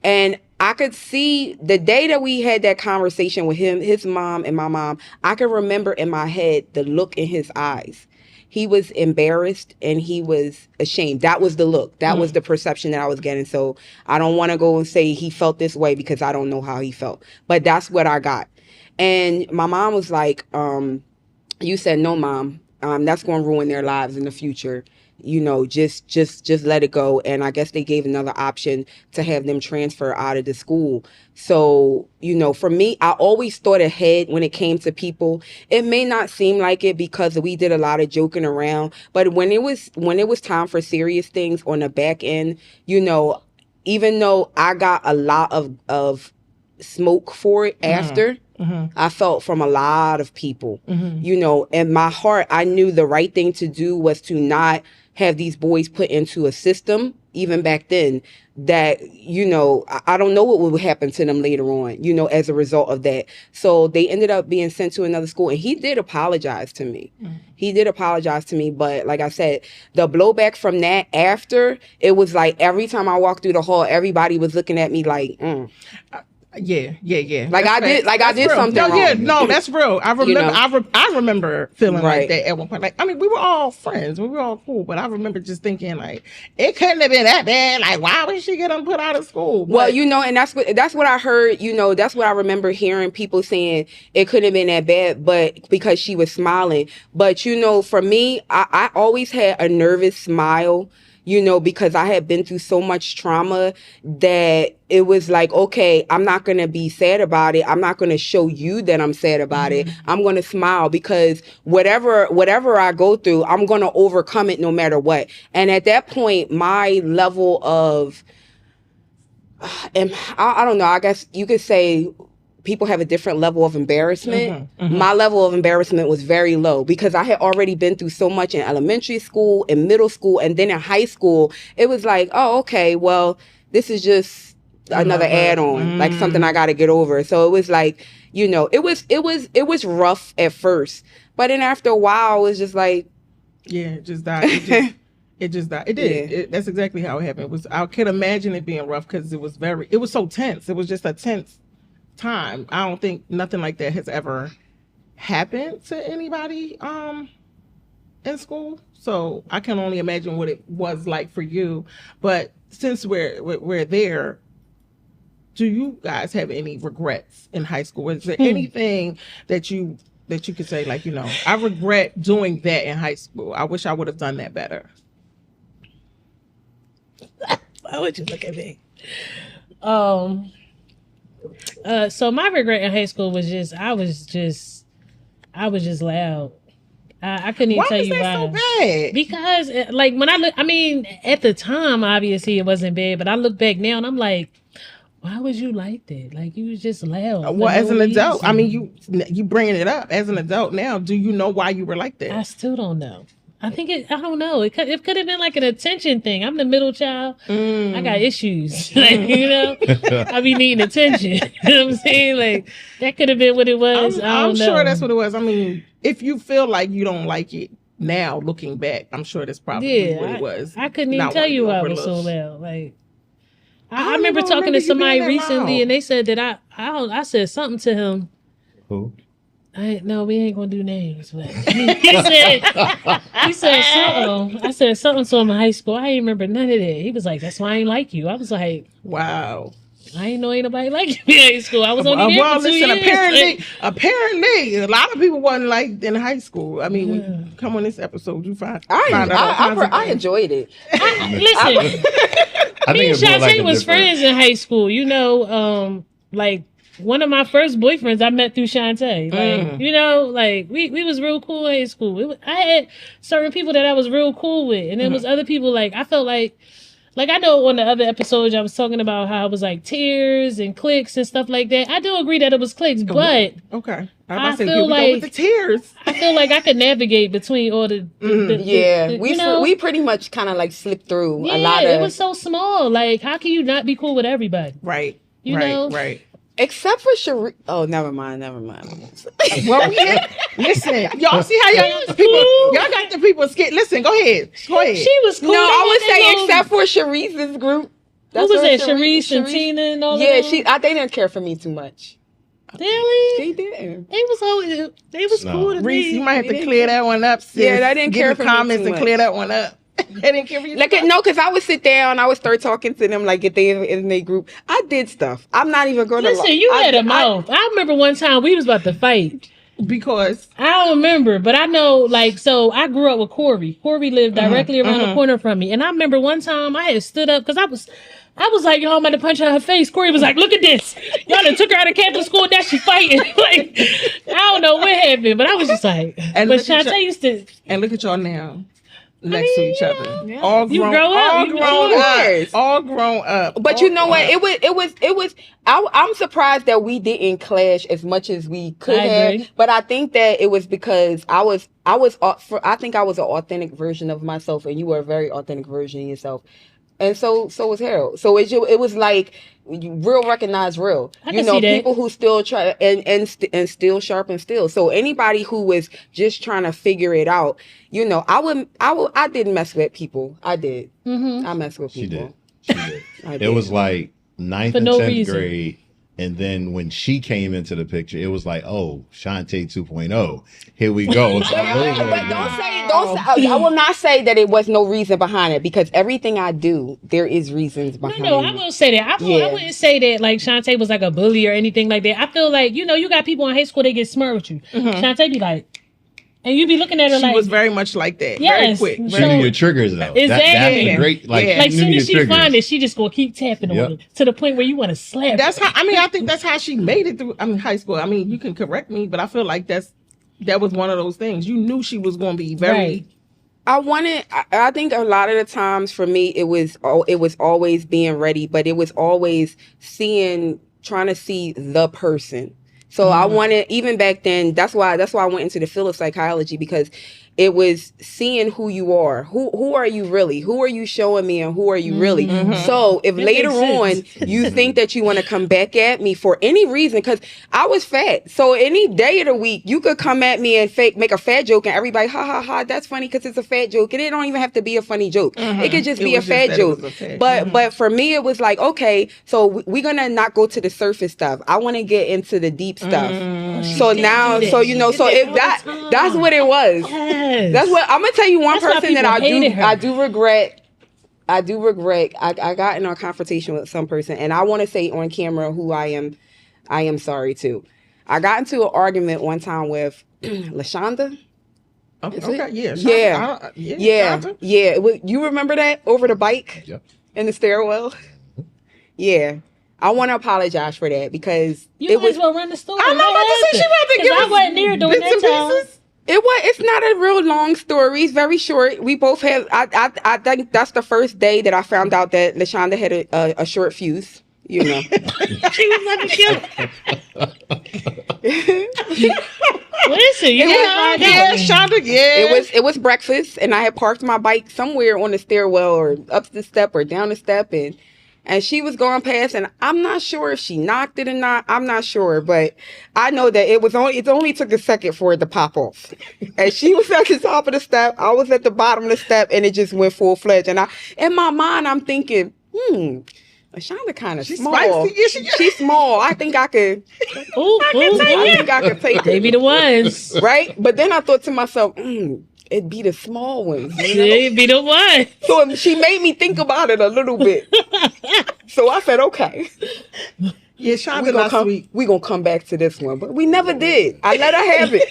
Speaker 4: And I could see the day that we had that conversation with him, his mom and my mom, I could remember in my head the look in his eyes. He was embarrassed and he was ashamed. That was the look. That was the perception that I was getting. So I don't want to go and say he felt this way because I don't know how he felt. But that's what I got. And my mom was like, you said, no, Mom, that's going to ruin their lives in the future. Just let it go. And I guess they gave another option to have them transfer out of the school. So, for me, I always thought ahead when it came to people. It may not seem like it because we did a lot of joking around, but when it was time for serious things on the back end, even though I got a lot of smoke for it after, I felt from a lot of people, in my heart, I knew the right thing to do was to not have these boys put into a system, even back then, that, I don't know what would happen to them later on, as a result of that. So they ended up being sent to another school, and he did apologize to me. He did apologize to me, but like I said, the blowback from that after, it was like every time I walked through the hall, everybody was looking at me like,
Speaker 1: Yeah.
Speaker 4: Like I did
Speaker 1: real.
Speaker 4: something
Speaker 1: no,
Speaker 4: wrong.
Speaker 1: Yeah, no, that's real. I remember. I remember feeling
Speaker 4: Right.
Speaker 1: like that at one point. Like, I mean, we were all friends, we were all cool, but I remember just thinking like, it couldn't have been that bad. Like, why would she get them put out of school?
Speaker 4: Well,
Speaker 1: But,
Speaker 4: and that's what I heard. That's what I remember hearing people saying it couldn't have been that bad, but because she was smiling. But for me, I always had a nervous smile. Because I had been through so much trauma that it was like, okay, I'm not going to be sad about it. I'm not going to show you that I'm sad about it. I'm going to smile because whatever I go through, I'm going to overcome it no matter what. And at that point, my level of, and I don't know, I guess you could say people have a different level of embarrassment. My level of embarrassment was very low because I had already been through so much in elementary school, in middle school, and then in high school. It was like, oh, okay, well, this is just another add-on, like something I got to get over. So it was like, it was rough at first, but then after a while, it was just like,
Speaker 1: yeah, it just died. It just died. It did.
Speaker 4: Yeah.
Speaker 1: That's exactly how it happened. I could imagine it being rough because it was so tense. It was just a tense time. I don't think nothing like that has ever happened to anybody in school. So I can only imagine what it was like for you. But since we're there, do you guys have any regrets in high school? Is there anything that you could say, like, I regret doing that in high school. I wish I would have done that better.
Speaker 3: Why would you look at me? So my regret in high school was I was just loud. I couldn't even
Speaker 1: Why
Speaker 3: tell
Speaker 1: is
Speaker 3: you
Speaker 1: that
Speaker 3: why.
Speaker 1: so bad?
Speaker 3: Because like when I look, I mean, at the time, obviously it wasn't bad, but I look back now and I'm like, why was you like that? Like you was just loud. for
Speaker 1: Well, as
Speaker 3: no
Speaker 1: an adult, I
Speaker 3: reason.
Speaker 1: mean, you bringing it up as an adult now. Do you know why you were like
Speaker 3: I
Speaker 1: that?
Speaker 3: still don't know. I don't know. It could have been like an attention thing. I'm the middle child. I got issues. Like, I be needing attention. You know what I'm saying? Like that could have been what it was. I
Speaker 1: I'm
Speaker 3: don't
Speaker 1: sure
Speaker 3: know.
Speaker 1: that's what it was. I mean, if you feel like you don't like it now, looking back, I'm sure that's probably what it was.
Speaker 3: I couldn't even
Speaker 1: Not
Speaker 3: tell
Speaker 1: wanting
Speaker 3: you
Speaker 1: to
Speaker 3: I
Speaker 1: be
Speaker 3: was so
Speaker 1: overlooked.
Speaker 3: loud. Like I
Speaker 1: don't
Speaker 3: remember
Speaker 1: even
Speaker 3: talking
Speaker 1: remember
Speaker 3: to
Speaker 1: you being
Speaker 3: somebody
Speaker 1: that
Speaker 3: recently
Speaker 1: loud.
Speaker 3: and they said that I said something to him.
Speaker 2: Who?
Speaker 3: No, we ain't gonna do names. But he said something. I said something to him in high school. I ain't remember none of that. He was like, "That's why I ain't like you." I was like,
Speaker 1: Wow.
Speaker 3: "I ain't know ain't nobody like you in high school. I was only there
Speaker 1: Well,
Speaker 3: for 2
Speaker 1: listen.
Speaker 3: years."
Speaker 1: Apparently, a lot of people wasn't like in high school. I mean, when you come on this episode, you find out all kinds of
Speaker 4: I
Speaker 1: things.
Speaker 4: enjoyed it.
Speaker 3: Listen,
Speaker 2: I
Speaker 3: me
Speaker 2: think
Speaker 3: and
Speaker 2: it's more like
Speaker 3: Shantae
Speaker 2: a
Speaker 3: was
Speaker 2: different.
Speaker 3: friends in high school. Like one of my first boyfriends I met through Shantae. Like, we was real cool in high school. I had certain people that I was real cool with, and then was other people like I felt like I know on the other episodes I was talking about how it was like tears and cliques and stuff like that. I do agree that it was cliques, but
Speaker 1: Okay.
Speaker 3: I
Speaker 1: Say,
Speaker 3: feel
Speaker 1: here we go with
Speaker 3: like-
Speaker 1: the tears.
Speaker 3: I feel like I could navigate between all the
Speaker 4: Yeah,
Speaker 3: the-
Speaker 4: we pretty much kind of like slipped through
Speaker 3: yeah,
Speaker 4: a lot of.
Speaker 3: it was so small. Like, how can you not be cool with everybody?
Speaker 1: Right.
Speaker 3: You
Speaker 1: right.
Speaker 3: know?
Speaker 1: Right.
Speaker 4: Except for Cherie. Oh, never mind.
Speaker 1: Well, listen, y'all see how y'all got the people scared. Listen, go ahead.
Speaker 3: She was cool.
Speaker 4: No, I would say
Speaker 3: They
Speaker 4: except for Cherie's group.
Speaker 3: Who was
Speaker 4: what
Speaker 3: that? Sharice and Tina and all
Speaker 4: Yeah,
Speaker 3: of them?
Speaker 4: they didn't care for me too much.
Speaker 3: Really?
Speaker 4: They didn't.
Speaker 3: They was
Speaker 2: No.
Speaker 3: cool to
Speaker 1: Reese,
Speaker 3: me.
Speaker 1: you might have to clear that one up. Sis.
Speaker 4: Yeah, they didn't
Speaker 1: Get
Speaker 4: care
Speaker 1: in
Speaker 4: for
Speaker 1: the
Speaker 4: me
Speaker 1: comments
Speaker 4: too
Speaker 1: and clear
Speaker 4: much.
Speaker 1: that one up. They didn't care for you.
Speaker 4: Like no, because I would sit down, I would start talking to them like if they in their group. I did stuff. I'm not even going to.
Speaker 3: Listen, you had a mouth. I remember one time we was about to fight.
Speaker 1: Because
Speaker 3: I don't remember, but I know, so I grew up with Corey. Corey lived directly around the corner from me. And I remember one time I had stood up because I was like, yo, I'm about to punch her in her face. Corey was like, look at this. Y'all done took her out of Catholic school, now she fighting. Like, I don't know what happened, but I was just like,
Speaker 1: And
Speaker 3: but
Speaker 1: look at
Speaker 3: Shantae used to.
Speaker 1: and look at y'all now. Next to each other.
Speaker 4: Yeah.
Speaker 1: All
Speaker 3: You
Speaker 1: grown,
Speaker 3: grow up,
Speaker 1: all
Speaker 3: you
Speaker 1: grown
Speaker 3: grow
Speaker 1: up.
Speaker 4: up.
Speaker 1: All grown up.
Speaker 4: But
Speaker 1: all
Speaker 4: you know what?
Speaker 1: grown up.
Speaker 4: It was. I'm surprised that we didn't clash as much as we could
Speaker 3: I
Speaker 4: have.
Speaker 3: agree.
Speaker 4: But I think that it was because I think I was an authentic version of myself, and you were a very authentic version of yourself. And so was Harold. So it was like real recognize real.
Speaker 3: I can see that.
Speaker 4: People who still try and still sharpen still. So anybody who was just trying to figure it out, I didn't mess with people. I did.
Speaker 3: Mm-hmm.
Speaker 4: I messed with
Speaker 2: She
Speaker 4: people.
Speaker 2: did. She did.
Speaker 4: I
Speaker 2: It
Speaker 4: did.
Speaker 2: was like ninth
Speaker 3: For
Speaker 2: and
Speaker 3: no
Speaker 2: 10th
Speaker 3: reason.
Speaker 2: grade. And then when she came into the picture, it was like, oh, Shantae 2.0. Here we go. So
Speaker 4: I will not say that it was no reason behind it because everything I do, there is reasons behind
Speaker 3: No, I
Speaker 4: it.
Speaker 3: will say that. I wouldn't say that like Shantae was like a bully or anything like that. I feel like, you got people in high school, they get smart with you. Shantae be like, and you be looking at her
Speaker 1: She
Speaker 3: like,
Speaker 1: was very much like that.
Speaker 3: Yes.
Speaker 1: Very quick.
Speaker 2: she
Speaker 3: So-
Speaker 2: knew your triggers, though.
Speaker 3: Exactly.
Speaker 2: That's the great, like,
Speaker 1: Yeah.
Speaker 3: like
Speaker 2: she
Speaker 3: soon
Speaker 2: knew
Speaker 3: as she
Speaker 2: your triggers.
Speaker 3: find it, she just gonna keep tapping
Speaker 2: Yep.
Speaker 3: on it to the point where you want to slap.
Speaker 1: That's
Speaker 3: her.
Speaker 1: how. I think that's how she made it through. High school. You can correct me, but I feel like that was one of those things. You knew she was going to be very.
Speaker 3: Right.
Speaker 4: I think a lot of the times for me, it was always being ready, but it was always trying to see the person. So I wanted, even back then, that's why I went into the field of psychology, because it was seeing who you are. Who are you really? Who are you showing me, and who are you really? So if
Speaker 3: That
Speaker 4: later
Speaker 3: makes
Speaker 4: on you think that you want to come back at me for any reason, because I was fat. So any day of the week, you could come at me and make a fat joke, and everybody, ha ha ha, that's funny because it's a fat joke. And it don't even have to be a funny joke. It could just be a fat joke. But for me, it was like, okay, so we're gonna not go to the surface stuff. I want to get into the deep stuff. So now,
Speaker 3: do that.
Speaker 4: so
Speaker 3: She did
Speaker 4: so
Speaker 3: that
Speaker 4: if
Speaker 3: all the time.
Speaker 4: that's what it was.
Speaker 3: Yes.
Speaker 4: That's what I'm gonna tell you. One
Speaker 3: That's why
Speaker 4: person that
Speaker 3: people hated her.
Speaker 4: I do regret. I got in a confrontation with some person, and I want to say on camera who I am sorry to. I got into an argument one time with LaShonda.
Speaker 1: Okay, yeah.
Speaker 4: Yeah. You remember that over the bike
Speaker 2: Yep.
Speaker 4: in the stairwell? Yeah. I want to apologize for that because
Speaker 3: You might as well run the store.
Speaker 1: I'm about to say she about to give
Speaker 3: I
Speaker 1: us
Speaker 3: wasn't there during
Speaker 1: bits and
Speaker 3: that time.
Speaker 1: pieces.
Speaker 4: It's not a real long story. It's very short. We both have. I think that's the first day that I found out that LaShonda had a short fuse. You know,
Speaker 3: She was like cute. Listen, you know,
Speaker 1: Yeah, Shonda, yeah.
Speaker 4: it was breakfast, and I had parked my bike somewhere on the stairwell or up the step or down the step, and she was going past, and I'm not sure if she knocked it or not. I'm not sure, but I know that it only took a second for it to pop off. And she was at the top of the step, I was at the bottom of the step, and it just went full fledged. And in my mind, I'm thinking, Shonda kind of small.
Speaker 1: Spicy. Yeah,
Speaker 4: She's small. I think I could.
Speaker 3: ooh,
Speaker 4: I think I could take
Speaker 3: they
Speaker 4: it.
Speaker 3: be the ones.
Speaker 4: Right? But then I thought to myself, it'd be the small ones. You know?
Speaker 3: They be the ones.
Speaker 4: So she made me think about it a little bit. So I said, okay,
Speaker 1: Yeah, Shonda not sweet.
Speaker 4: we gonna come back to this one. But we never did. I let her have it.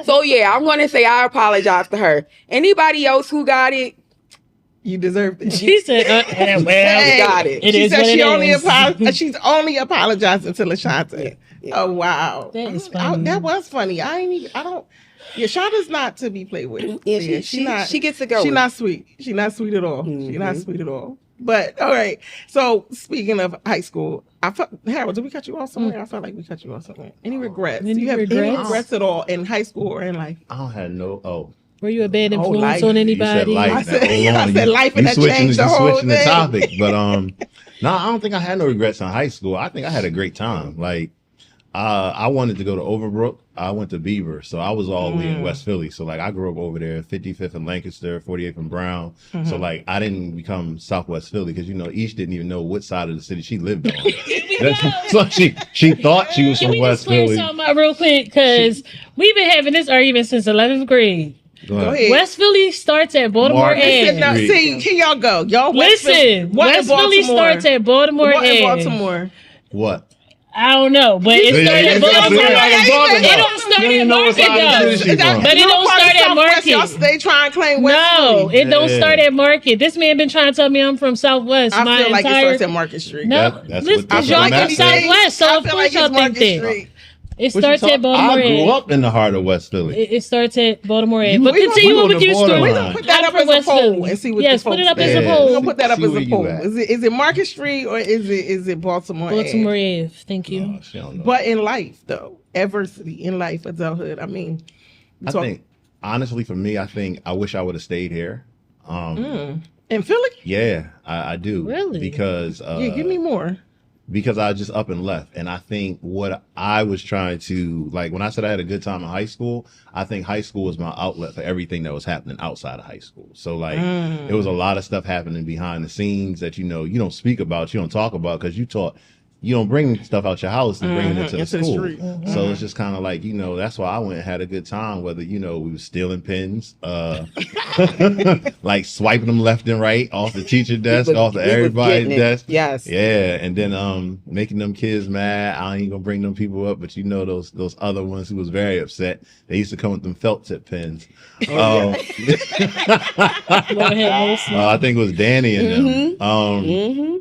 Speaker 4: So yeah, I'm gonna say I apologize to her. Anybody else who got it,
Speaker 1: You deserved it.
Speaker 3: She said, well,
Speaker 1: Hey,
Speaker 4: got it.
Speaker 3: It
Speaker 1: she
Speaker 3: is
Speaker 1: said
Speaker 3: what
Speaker 1: she
Speaker 3: it
Speaker 1: only
Speaker 3: is.
Speaker 1: she's only apologizing to LaShonda.
Speaker 4: Yeah.
Speaker 1: Oh wow,
Speaker 3: That is funny.
Speaker 1: That was funny. I don't. Yeah, Shonda's not to be played with.
Speaker 4: Yeah, she gets to go.
Speaker 1: She's not sweet. She's not sweet at all. She's not sweet at all. But all right. So speaking of high school, Harold, did we cut you off somewhere? I felt like we cut you off somewhere. Any regrets?
Speaker 3: Any
Speaker 1: Do you have any
Speaker 3: regrets?
Speaker 1: regrets at all in high school or in life?
Speaker 2: I don't have no. Oh,
Speaker 3: Were you a bad
Speaker 1: Oh,
Speaker 3: influence
Speaker 1: life.
Speaker 3: on
Speaker 1: You
Speaker 2: you said
Speaker 3: anybody?
Speaker 2: life.
Speaker 1: I said-
Speaker 2: Hold on.
Speaker 1: I said life and that changed the whole
Speaker 2: switching the
Speaker 1: thing.
Speaker 2: topic. But no, I don't think I had no regrets in high school. I think I had a great time. Like, I wanted to go to Overbrook. I went to Beaver, so I was all the way in West Philly. So like, I grew up over there, 55th and Lancaster, 48th and Brown. So like, I didn't become Southwest Philly because Ish didn't even know what side of the city she lived on. So she thought she was
Speaker 3: Can
Speaker 2: from
Speaker 3: we
Speaker 2: West
Speaker 3: just clear
Speaker 2: Philly.
Speaker 3: something out real quick? Because we've been having this argument since 11th grade.
Speaker 2: Go
Speaker 1: Go
Speaker 2: ahead.
Speaker 1: ahead.
Speaker 3: West Philly starts at Baltimore
Speaker 2: Market
Speaker 3: Ave.
Speaker 1: Listen, now, see, here y'all go. Y'all
Speaker 3: Listen,
Speaker 1: what in
Speaker 3: West Philly
Speaker 1: Baltimore?
Speaker 3: starts at Baltimore
Speaker 1: What in
Speaker 3: Ave.
Speaker 1: Baltimore?
Speaker 2: What?
Speaker 3: I don't know, but it started at Baltimore Ave. It don't start at Market though. But it don't start at Market.
Speaker 1: Y'all stay trying to claim West
Speaker 3: No,
Speaker 1: Philly.
Speaker 3: it don't
Speaker 2: Yeah.
Speaker 3: start at Market. This man been trying to tell me I'm from Southwest.
Speaker 1: I
Speaker 3: my
Speaker 1: feel like it
Speaker 3: entire
Speaker 1: starts at Market Street.
Speaker 3: no,
Speaker 2: That's
Speaker 3: listen,
Speaker 2: what
Speaker 3: y'all
Speaker 2: the
Speaker 3: from
Speaker 2: map says.
Speaker 3: Southwest, so
Speaker 1: I
Speaker 3: of
Speaker 1: feel
Speaker 3: course
Speaker 1: like
Speaker 3: y'all
Speaker 1: it's
Speaker 3: think
Speaker 1: Market
Speaker 3: that.
Speaker 1: Street.
Speaker 3: It
Speaker 2: What you
Speaker 3: starts at Baltimore
Speaker 2: I grew
Speaker 3: Ave.
Speaker 2: up in the heart of West Philly.
Speaker 3: It starts at Baltimore Ave.
Speaker 2: You-
Speaker 3: But
Speaker 2: we
Speaker 3: continue
Speaker 2: on
Speaker 3: with
Speaker 2: the
Speaker 3: your story.
Speaker 2: borderline.
Speaker 1: We're gonna put that
Speaker 3: I'm
Speaker 1: up
Speaker 3: from
Speaker 1: as a
Speaker 3: West
Speaker 1: poll
Speaker 3: Philly.
Speaker 1: and see what
Speaker 3: Yes,
Speaker 1: the
Speaker 3: put it
Speaker 1: folks
Speaker 3: up as a
Speaker 1: say.
Speaker 2: Yeah.
Speaker 1: We're
Speaker 3: poll.
Speaker 1: gonna put that up
Speaker 2: See
Speaker 1: as
Speaker 2: where
Speaker 1: a
Speaker 2: you
Speaker 1: poll.
Speaker 2: at.
Speaker 1: Is it Market Street or is it Baltimore?
Speaker 3: Baltimore
Speaker 1: Ave?
Speaker 3: Ave. Thank you.
Speaker 2: Oh, she don't know.
Speaker 1: But in life, though, adversity in life, adulthood. I mean,
Speaker 2: I think honestly, for me, I think I wish I would have stayed here.
Speaker 1: in Philly.
Speaker 2: Yeah, I do.
Speaker 3: Really?
Speaker 2: Because
Speaker 1: Yeah, give me more.
Speaker 2: because I just up and left. And I think what I was trying to, like, when I said I had a good time in high school, I think high school was my outlet for everything that was happening outside of high school. So, like, there was a lot of stuff happening behind the scenes that, you don't speak about, you don't talk about because you don't bring stuff out your house and bring it into the
Speaker 1: Into the
Speaker 2: school.
Speaker 1: street.
Speaker 2: So it's just kind of like, that's why I went and had a good time, whether, we were stealing pens, like swiping them left and right off the teacher desk, off the
Speaker 4: We was
Speaker 2: everybody's
Speaker 4: getting it.
Speaker 2: desk.
Speaker 4: Yes.
Speaker 2: Yeah, and then making them kids mad. I ain't gonna bring them people up, but those other ones who was very upset. They used to come with them felt tip pens.
Speaker 3: Go ahead, Wilson.
Speaker 2: I think it was Danny and them.
Speaker 4: Mm-hmm.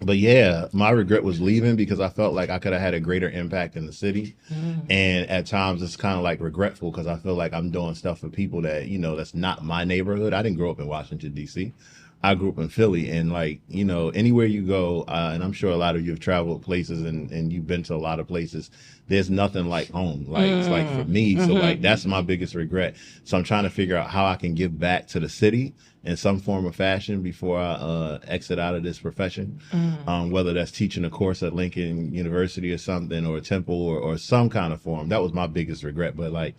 Speaker 2: But yeah, my regret was leaving because I felt like I could have had a greater impact in the city. And at times it's kind of like regretful because I feel like I'm doing stuff for people that, that's not my neighborhood. I didn't grow up in Washington, D.C. I grew up in Philly, and like, anywhere you go, and I'm sure a lot of you have traveled places and you've been to a lot of places, there's nothing like home. Like, it's like for me. So like, that's my biggest regret. So I'm trying to figure out how I can give back to the city in some form or fashion before I exit out of this profession. Whether that's teaching a course at Lincoln University or something, or a Temple or some kind of form. That was my biggest regret. But like,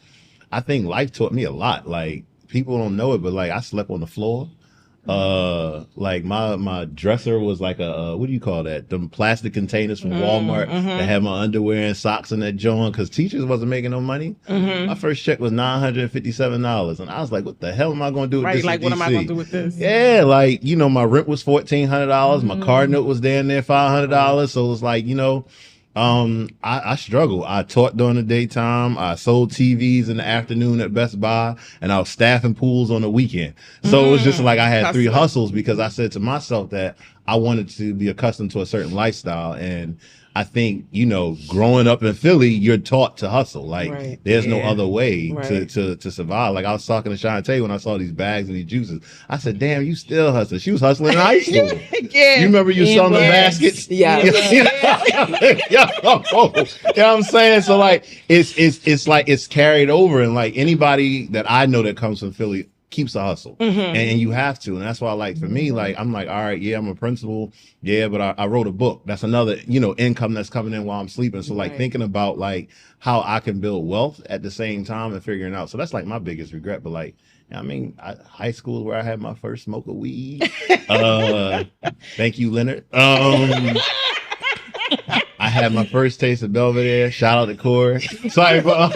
Speaker 2: I think life taught me a lot. Like, people don't know it, but like, I slept on the floor. Like my dresser was like a what do you call that? Them plastic containers from Walmart that had my underwear and socks in that joint because teachers wasn't making no money. My first check was $957, and I was like, "What the hell am I going to do with
Speaker 1: Right,
Speaker 2: this?"
Speaker 1: like
Speaker 2: in
Speaker 1: what am I
Speaker 2: DC?
Speaker 1: going to do with this?
Speaker 2: Yeah, like my rent was $1,400. My car note was down there $500. So it was like I struggled. I taught during the daytime. I sold TVs in the afternoon at Best Buy, and I was staffing pools on the weekend. So it was just like I had three hustles because I said to myself that I wanted to be accustomed to a certain lifestyle, and I think, growing up in Philly, you're taught to hustle. Like
Speaker 4: Right.
Speaker 2: there's no other way
Speaker 4: Right.
Speaker 2: to survive. Like I was talking to Shantae when I saw these bags and these juices. I said, damn, you still hustling. She was hustling in high school.
Speaker 1: Yeah.
Speaker 2: You remember you selling the baskets?
Speaker 4: Yeah.
Speaker 2: Yeah. You know what I'm saying? So like it's like it's carried over, and like anybody that I know that comes from Philly keeps a hustle. And you have to. And that's why, like, for me, like, I'm like, all right, yeah, I'm a principal. Yeah, but I wrote a book. That's another, income that's coming in while I'm sleeping. So like thinking about like how I can build wealth at the same time and figuring out. So that's like my biggest regret. But like, I mean, high school is where I had my first smoke of weed. Thank you, Leonard. I had my first taste of Belvedere. Shout out to Corey. Sorry, but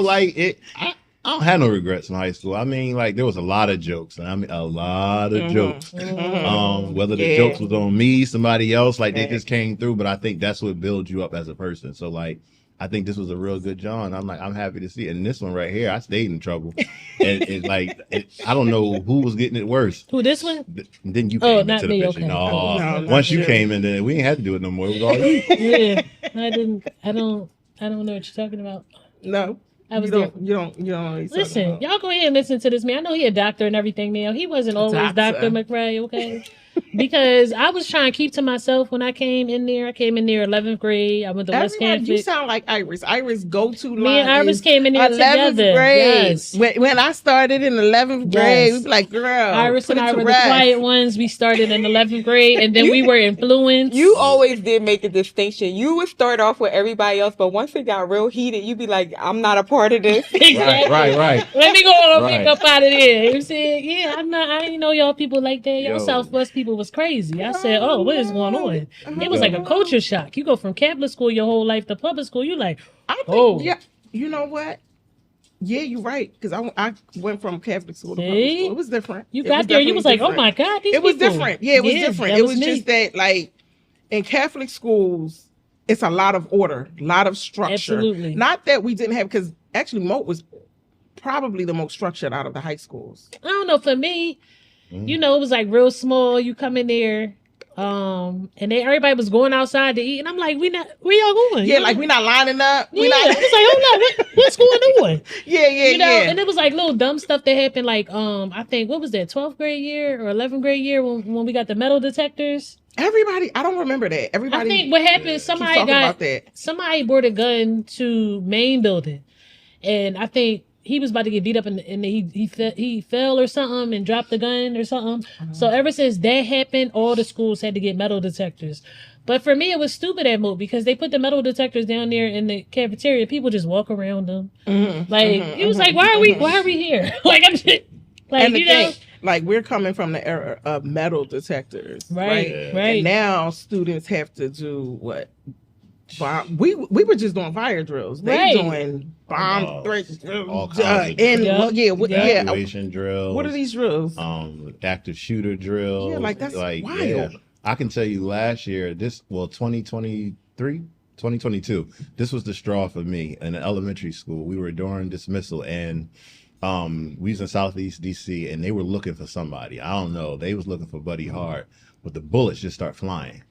Speaker 2: like I don't have no regrets in high school. I mean, like there was a lot of jokes. I mean, a lot of jokes. Whether the jokes was on me, somebody else, like they just came through. But I think that's what builds you up as a person. So like, I think this was a real good John. I'm like, I'm happy to see it. And this one right here, I stayed in trouble. And I don't know who was getting it worse.
Speaker 3: Who, this one?
Speaker 2: Then you came
Speaker 3: not
Speaker 2: into the
Speaker 3: me,
Speaker 2: picture.
Speaker 3: okay.
Speaker 2: No,
Speaker 1: No,
Speaker 2: once
Speaker 1: not
Speaker 2: you
Speaker 1: you.
Speaker 2: came in, then we ain't had to do it no more. It was all you.
Speaker 3: Yeah, I don't know what you're talking about.
Speaker 1: No.
Speaker 3: I was
Speaker 1: you
Speaker 3: there.
Speaker 1: don't, you don't know what he's talking
Speaker 3: Listen,
Speaker 1: about.
Speaker 3: y'all go ahead and listen to this man. I know he a doctor and everything, man. He wasn't always
Speaker 1: Doctor.
Speaker 3: Dr. McRae, okay? Because I was trying to keep to myself when I came in there. I came in there 11th grade. I went to West
Speaker 1: Everybody, you
Speaker 3: Catholic.
Speaker 1: sound like Iris. Iris go-to line.
Speaker 3: Me and Iris
Speaker 1: is
Speaker 3: came in there
Speaker 1: 11th
Speaker 3: together.
Speaker 1: grade.
Speaker 3: Yes.
Speaker 1: When I started in 11th grade,
Speaker 3: Yes.
Speaker 1: we be like, girl,
Speaker 3: Iris
Speaker 1: put
Speaker 3: and
Speaker 1: it
Speaker 3: I
Speaker 1: to
Speaker 3: were
Speaker 1: rest.
Speaker 3: the quiet ones. We started in 11th grade, and then we were influenced.
Speaker 4: You always did make a distinction. You would start off with everybody else, but once it got real heated, you'd be like, I'm not a part of this.
Speaker 3: Exactly.
Speaker 2: Right.
Speaker 3: Let me go on
Speaker 2: Right.
Speaker 3: pick up out of there. You know what I'm saying? Yeah, I didn't know y'all people like that. Y'all
Speaker 2: Yo.
Speaker 3: Southwest people was crazy. I said, oh, what is going on? It was like a culture shock. You go from Catholic school your whole life to public school. You like,
Speaker 1: I think,
Speaker 3: oh.
Speaker 1: yeah, you know what? Yeah, you're right. Because I went from Catholic school to public
Speaker 3: See?
Speaker 1: school. It was different.
Speaker 3: you
Speaker 1: It
Speaker 3: got
Speaker 1: was
Speaker 3: there. You was like,
Speaker 1: definitely
Speaker 3: oh my God, these
Speaker 1: It was
Speaker 3: people.
Speaker 1: different. Yeah, it was different.
Speaker 3: that
Speaker 1: It was
Speaker 3: me.
Speaker 1: just that, like, in Catholic schools, it's a lot of order, a lot of structure.
Speaker 3: Absolutely.
Speaker 1: Not that we didn't have, because actually Moat was probably the most structured out of the high schools.
Speaker 3: I don't know. For me, it was like real small. You come in there, and then everybody was going outside to eat, and I'm like, where y'all going?
Speaker 1: Yeah, like we're not lining up.
Speaker 3: Yeah,
Speaker 1: We not.
Speaker 3: I was like, hold on, what's going on?
Speaker 1: Yeah, yeah.
Speaker 3: And it was like little dumb stuff that happened. Like, I think what was that, 12th grade year or 11th grade year when we got the metal detectors.
Speaker 1: Everybody, I don't remember that. Everybody,
Speaker 3: I think what happened,
Speaker 1: keeps
Speaker 3: somebody
Speaker 1: talking about that.
Speaker 3: somebody brought a gun to main building, and I think he was about to get beat up, and he fell or something and dropped the gun or something. So ever since that happened, all the schools had to get metal detectors. But for me, it was stupid at Moat because they put the metal detectors down there in the cafeteria. People just walk around them. Like it was like, why are we here? Like I'm just like
Speaker 1: And the
Speaker 3: you know.
Speaker 1: thing, like we're coming from the era of metal detectors,
Speaker 3: Right.
Speaker 1: And now students have to do what? Bomb. We were just doing fire drills. They
Speaker 3: Right.
Speaker 1: doing bomb threat
Speaker 2: all
Speaker 1: drills.
Speaker 2: kinds of
Speaker 1: And
Speaker 3: drills.
Speaker 2: Evacuation drills.
Speaker 1: what are these drills?
Speaker 2: Active shooter drills.
Speaker 1: Yeah, like, that's wild.
Speaker 2: Yeah. I can tell you last year, 2022, this was the straw for me in elementary school. We were during dismissal and we was in Southeast DC and they were looking for somebody. I don't know. They was looking for Buddy Hart, but the bullets just start flying.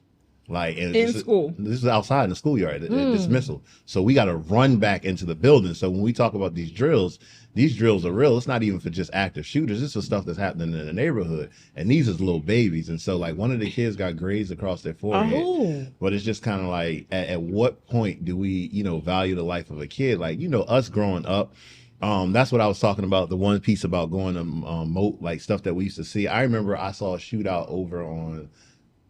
Speaker 2: Like
Speaker 1: In school.
Speaker 2: This is outside in the schoolyard at dismissal. So we got to run back into the building. So when we talk about these drills are real. It's not even for just active shooters. This is stuff that's happening in the neighborhood. And these is little babies. And so like one of the kids got grazed across their forehead.
Speaker 3: Oh.
Speaker 2: But it's just kind of like at what point do we, value the life of a kid? Like, us growing up, that's what I was talking about. The one piece about going to Moat, like stuff that we used to see. I remember I saw a shootout over on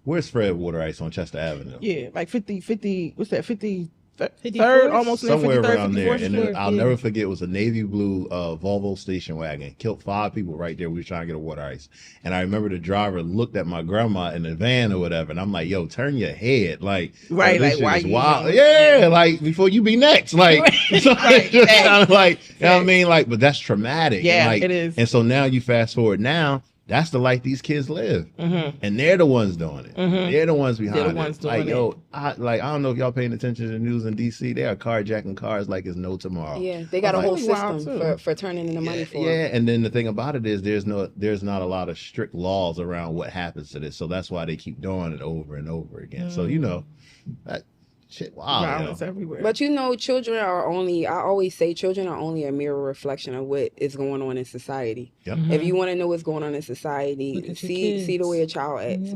Speaker 2: where's Fred Water Ice on Chester Avenue?
Speaker 1: Yeah, like 50, what's that, 53rd,
Speaker 3: 54th?
Speaker 1: almost near
Speaker 2: Somewhere
Speaker 1: 53rd,
Speaker 2: around there.
Speaker 1: 54th
Speaker 2: And
Speaker 1: Street.
Speaker 2: then I'll never forget, it was a navy blue Volvo station wagon. Killed 5 people right there. We were trying to get a water ice. And I remember the driver looked at my grandma in the van or whatever. And I'm like, yo, turn your head. Like,
Speaker 1: Right,
Speaker 2: this
Speaker 1: like,
Speaker 2: shit
Speaker 1: why
Speaker 2: is
Speaker 1: you
Speaker 2: wild.
Speaker 1: doing
Speaker 2: Yeah, like before you be next. Like, so it's just kind of like, you know what I mean? Like, but that's traumatic.
Speaker 1: Yeah,
Speaker 2: And like,
Speaker 1: it is.
Speaker 2: And so now you fast forward now, that's the life these kids live, and they're the ones doing it. They're the ones behind
Speaker 1: They're the ones
Speaker 2: it.
Speaker 1: doing
Speaker 2: Like, yo, I don't know if y'all paying attention to the news in DC. They are carjacking cars like it's no tomorrow.
Speaker 4: Yeah, they got a
Speaker 1: That's
Speaker 4: whole
Speaker 1: really wild,
Speaker 4: system
Speaker 1: too.
Speaker 4: for turning in the money for 'em.
Speaker 2: Yeah, and then the thing about it is there's not a lot of strict laws around what happens to this, so that's why they keep doing it over and over again. So that shit, wow,
Speaker 1: Violence everywhere.
Speaker 4: But children are only, I always say children are only a mirror reflection of what is going on in society.
Speaker 2: Yep.
Speaker 4: If you want to know what's going on in society,
Speaker 3: Look at your
Speaker 4: see the
Speaker 3: kids.
Speaker 4: way a child acts,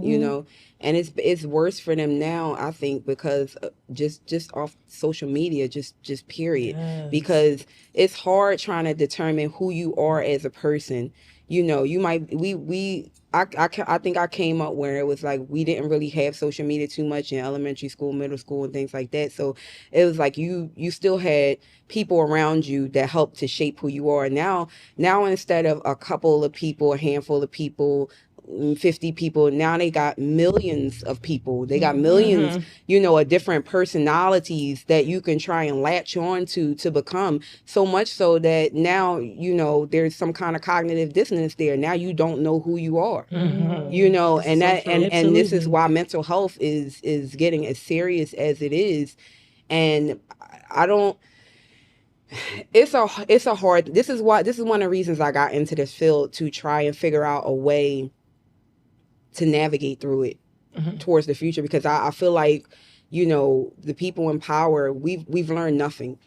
Speaker 4: and it's worse for them now, I think, because just off social media, just period, because it's hard trying to determine who you are as a person. You might, I think I came up where it was like we didn't really have social media too much in elementary school, middle school, and things like that. So it was like you still had people around you that helped to shape who you are. Now instead of a couple of people, a handful of people, 50 people, now they got millions of people. They got millions, of different personalities that you can try and latch on to become, so much so that now, there's some kind of cognitive dissonance there. Now you don't know who you are, and that, and this is why mental health is getting as serious as it is. And I don't, it's a hard, this is one of the reasons I got into this field, to try and figure out a way to navigate through it towards the future, because I feel like, the people in power, we've learned nothing,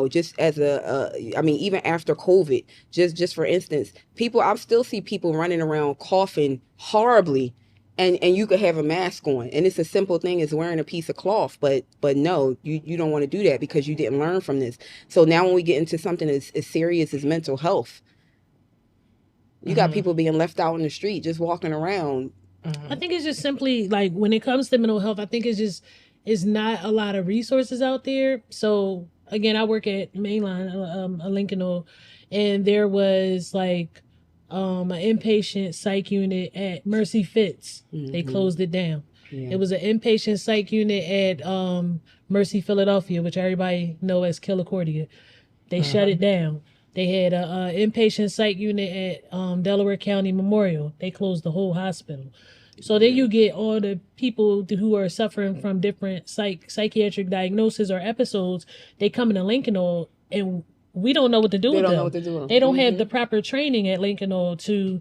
Speaker 4: just as even after COVID, just for instance, I still see people running around coughing horribly, and you could have a mask on, and it's a simple thing as wearing a piece of cloth, but no, you don't want to do that because you didn't learn from this. So now when we get into something as serious as mental health, you got people being left out in the street, just walking around.
Speaker 3: I think it's just simply like when it comes to mental health, I think it's not a lot of resources out there. So again, I work at Mainline, a Lincoln, and there was like an inpatient psych unit at Mercy Fitz. They closed it down. Yeah. It was an inpatient psych unit at Mercy Philadelphia, which everybody know as Killacordia. They shut it down. They had a inpatient psych unit at Delaware County Memorial. They closed the whole hospital. So then you get all the people who are suffering from different psychiatric diagnoses or episodes. They come into Lincoln, and we don't know what to do with them. They don't know what to do with them. They don't have the proper training at Lincoln to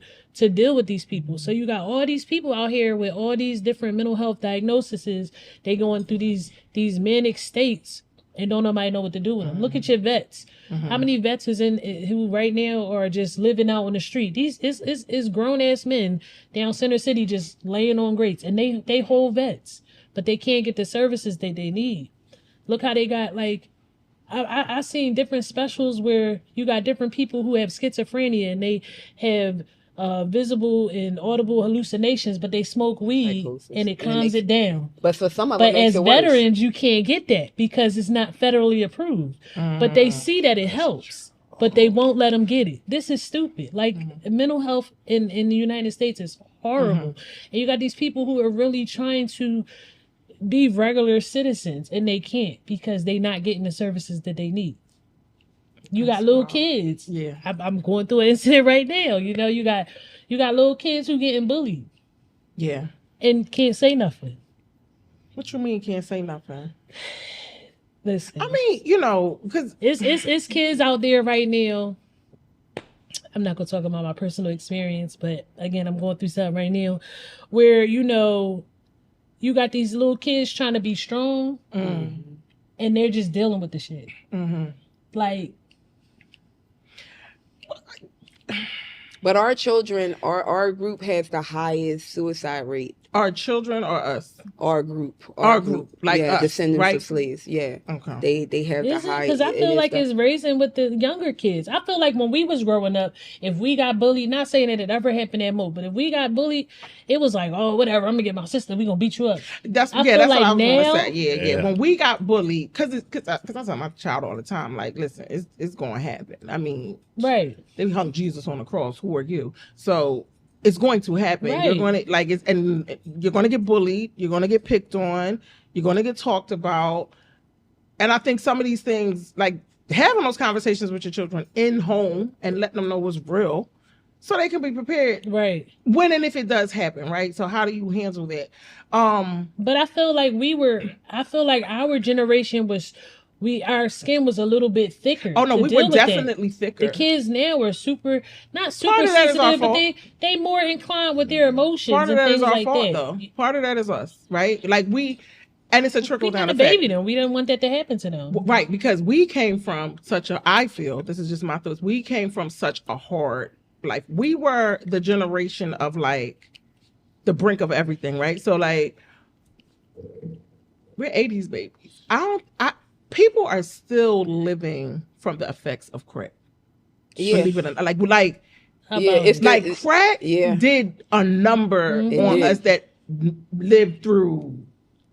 Speaker 3: deal with these people. So you got all these people out here with all these different mental health diagnoses. They going through these manic states, and don't nobody know what to do with them. Look at your vets. How many vets is who right now are just living out on the street? These is grown ass men down Center City just laying on grates, and they hold vets, but they can't get the services that they need. Look how they got, like, I seen different specials where you got different people who have schizophrenia and they have visible and audible hallucinations, but they smoke weed and it calms it down.
Speaker 4: But for some of them,
Speaker 3: but as veterans, you can't get that because it's not federally approved. But they see that it helps, but they won't let them get it. This is stupid. Like mental health in the United States is horrible, and you got these people who are really trying to be regular citizens and they can't because they're not getting the services that they need. You got little kids. Yeah, I'm going through an incident right now. You got little kids who getting bullied.
Speaker 1: Yeah,
Speaker 3: and can't say nothing.
Speaker 1: What you mean can't say nothing?
Speaker 3: Listen,
Speaker 1: I mean, because
Speaker 3: it's kids out there right now. I'm not gonna talk about my personal experience, but again, I'm going through something right now where you got these little kids trying to be strong, and they're just dealing with the shit. Like.
Speaker 4: But our children, our group has the highest suicide rate.
Speaker 1: Our children or us?
Speaker 4: Our group.
Speaker 1: Our group. Like us,
Speaker 4: descendants
Speaker 1: right?
Speaker 4: of slaves. Yeah.
Speaker 1: Okay.
Speaker 4: They have the highest.
Speaker 3: Because I feel like it's raising with the younger kids. I feel like when we was growing up, if we got bullied, not saying that it ever happened at Mo, but if we got bullied, it was like, oh, whatever, I'm going to get my sister, we going to beat you up.
Speaker 1: That's
Speaker 3: like
Speaker 1: what I was
Speaker 3: now,
Speaker 1: going to say. Yeah. When we got bullied, because I tell my child all the time, like, listen, it's going to happen. I mean,
Speaker 3: right.
Speaker 1: They hung Jesus on the cross. Who are you? So it's going to happen.
Speaker 3: Right.
Speaker 1: You're going to and you're going to get bullied. You're going to get picked on. You're going to get talked about. And I think some of these things, like having those conversations with your children in home and letting them know what's real, so they can be prepared
Speaker 3: Right.
Speaker 1: when and if it does happen, right? So how do you handle that?
Speaker 3: But I feel like our generation was, our skin was a little bit thicker.
Speaker 1: Oh no,
Speaker 3: to
Speaker 1: we
Speaker 3: deal
Speaker 1: were
Speaker 3: with that.
Speaker 1: definitely thicker.
Speaker 3: The kids now are not super
Speaker 1: Part of that is our
Speaker 3: sensitive, but
Speaker 1: fault.
Speaker 3: they more inclined with their emotions
Speaker 1: Part of
Speaker 3: and
Speaker 1: that
Speaker 3: things
Speaker 1: is our
Speaker 3: like
Speaker 1: fault,
Speaker 3: that.
Speaker 1: though. Part of that is us, right? Like and it's a trickle
Speaker 3: We
Speaker 1: down
Speaker 3: got a
Speaker 1: effect.
Speaker 3: baby them. We didn't want that to happen to them.
Speaker 1: Right, because we came from I feel, this is just my thoughts, we came from such a hard life. We were the generation of like the brink of everything, right? So like, we're 80s babies. People are still living from the effects of crack.
Speaker 4: Yeah.
Speaker 1: Believe it or not. Like
Speaker 3: How
Speaker 4: Yeah,
Speaker 3: about
Speaker 4: it's
Speaker 3: it?
Speaker 1: like
Speaker 4: good.
Speaker 1: crack
Speaker 4: Yeah.
Speaker 1: did a number
Speaker 3: Mhm.
Speaker 1: on
Speaker 4: It did.
Speaker 1: us that lived through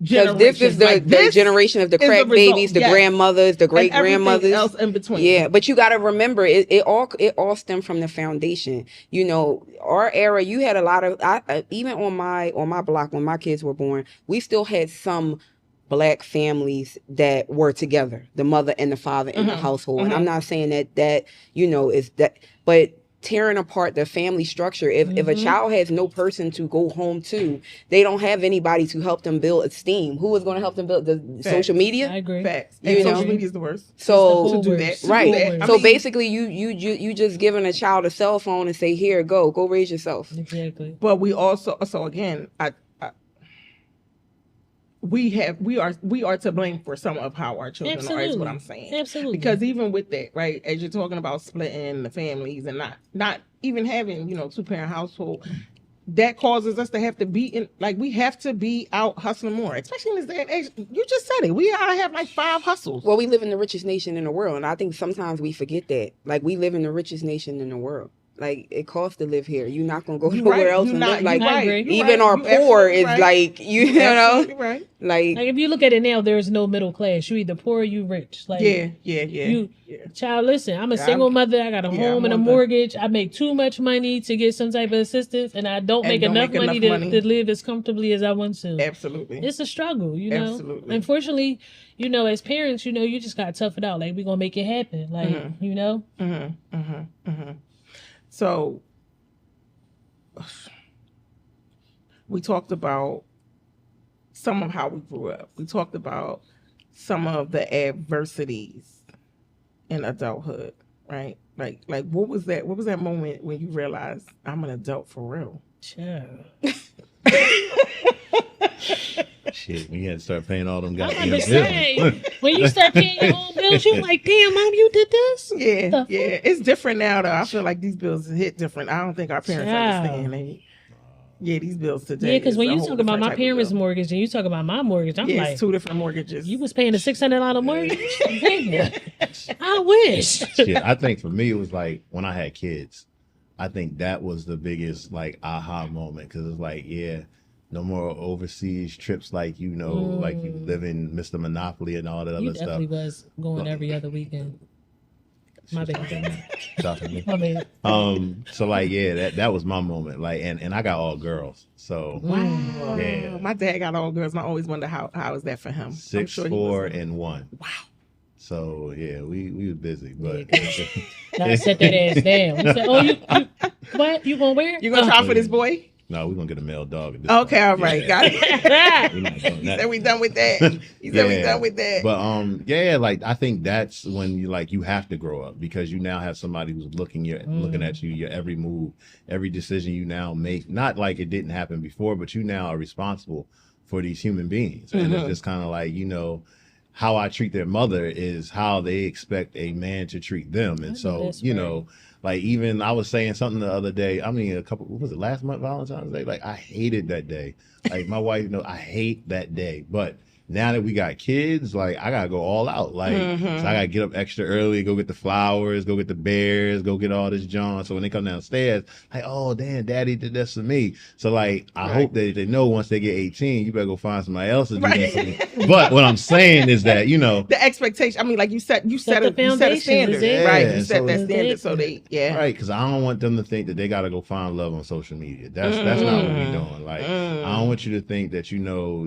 Speaker 4: Because this is
Speaker 1: generations.
Speaker 4: the,
Speaker 1: Like,
Speaker 4: the
Speaker 1: this
Speaker 4: generation of the
Speaker 1: is the
Speaker 4: crack
Speaker 1: result,
Speaker 4: babies, the
Speaker 1: yes.
Speaker 4: grandmothers, the
Speaker 1: and
Speaker 4: great
Speaker 1: everything
Speaker 4: grandmothers.
Speaker 1: else in between.
Speaker 4: Yeah, but you got to remember, it all stemmed from the foundation. You know, our era, you had a lot of, even on my block when my kids were born, we still had some Black families that were together, the mother and the father in the household. And I'm not saying that is that, but tearing apart the family structure. If a child has no person to go home to, they don't have anybody to help them build esteem. Who is going to help them build the social
Speaker 3: I
Speaker 4: media?
Speaker 3: agree.
Speaker 1: Facts.
Speaker 4: You
Speaker 1: And
Speaker 4: know?
Speaker 1: social media is the worst.
Speaker 4: So
Speaker 1: To do
Speaker 3: worst.
Speaker 1: that.
Speaker 4: right.
Speaker 1: To do that. I
Speaker 4: So
Speaker 1: mean,
Speaker 4: basically, you just giving a child a cell phone and say, "Here, go raise yourself."
Speaker 3: Exactly.
Speaker 1: but we also, so again, we are to blame for some of how our children are, is what I'm saying.
Speaker 3: Absolutely.
Speaker 1: Because even with that, right, as you're talking about splitting the families and not even having, 2-parent household, that causes us to have to be in, like, we have to be out hustling more, especially in this day and age. You just said it. We gotta have like 5 hustles.
Speaker 4: Well, we live in the richest nation in the world, and I think sometimes we forget that. Like, we live in the richest nation in the world. Like, it costs to live here. You're not gonna go nowhere else and live like.
Speaker 3: I agree.
Speaker 4: Even our poor is like, you know,
Speaker 1: Absolutely right.
Speaker 3: Like if you look at it now, there's no middle class. You either poor or you rich. Like
Speaker 1: Yeah.
Speaker 3: Child, listen, I'm a single mother. I got a home and a mortgage. I make too much money to get some type of assistance, and I don't make enough money to live as comfortably as I want to.
Speaker 1: Absolutely.
Speaker 3: It's a struggle, you know.
Speaker 1: Absolutely.
Speaker 3: Unfortunately, as parents, you just gotta tough it out. Like, we're gonna make it happen. Like,
Speaker 1: So we talked about some of how we grew up. We talked about some of the adversities in adulthood, right? Like what was that moment when you realized I'm an adult for real?
Speaker 3: child.
Speaker 2: Shit, we had to start paying all them
Speaker 3: I'm
Speaker 2: goddamn
Speaker 3: about to
Speaker 2: bills.
Speaker 3: say, when you start paying your own bills, you're like, damn, mom, you did this?
Speaker 1: Yeah. It's different now though. I feel like these bills hit different. I don't think our parents understand. These bills today.
Speaker 3: Yeah, because when
Speaker 1: is a
Speaker 3: you
Speaker 1: whole
Speaker 3: talk about
Speaker 1: different
Speaker 3: my
Speaker 1: type of
Speaker 3: parents'
Speaker 1: bill.
Speaker 3: mortgage and you talk about my mortgage, I'm like,
Speaker 1: it's 2 different mortgages.
Speaker 3: you was paying a $600 mortgage? Nigga, I wish.
Speaker 2: Shit, I think for me it was like when I had kids. I think that was the biggest like aha moment because it's like, no more overseas trips like like you live in Mr. Monopoly and all that
Speaker 3: You
Speaker 2: other stuff.
Speaker 3: definitely was going every other weekend. My bad.
Speaker 2: Shopping.
Speaker 3: My bad.
Speaker 2: So like that was my moment. Like and I got all girls. So
Speaker 1: Wow.
Speaker 2: Yeah.
Speaker 1: My dad got all girls and I always wonder how is that for him.
Speaker 2: 6,
Speaker 1: he
Speaker 2: 4,
Speaker 1: was-
Speaker 2: and 1.
Speaker 1: Wow.
Speaker 2: So we was busy, but
Speaker 3: Now set that ass down. We said, oh, you what? You gonna wear it?
Speaker 1: You gonna try for this boy?
Speaker 2: no, we're gonna get a male dog. At this
Speaker 1: Okay,
Speaker 2: point.
Speaker 1: all right,
Speaker 2: Yeah.
Speaker 1: got it.
Speaker 2: We're not doing
Speaker 1: He
Speaker 2: that.
Speaker 1: said we done with that. He said we done with that.
Speaker 2: But like I think that's when you have to grow up because you now have somebody who's looking at you, your every move, every decision you now make. Not like it didn't happen before, but you now are responsible for these human beings. And it's just kind of like, how I treat their mother is how they expect a man to treat them. And so, like even I was saying something the other day, what was it, last month, Valentine's Day? Like I hated that day. Like my wife knows I hate that day. But now that we got kids, like I gotta go all out. Like so I gotta get up extra early, go get the flowers, go get the bears, go get all this junk. So when they come downstairs, like, oh damn, daddy did this for me. So like I hope that they know once they get 18, you better go find somebody else to do that for me. But what I'm saying is that,
Speaker 1: the expectation. I mean, like you set a standard,
Speaker 3: foundation,
Speaker 1: right?
Speaker 2: Yeah,
Speaker 1: You set
Speaker 2: so
Speaker 1: that standard, so they,
Speaker 2: right, because I don't want them to think that they got to go find love on social media. That's not what we're doing. Like, I don't want you to think that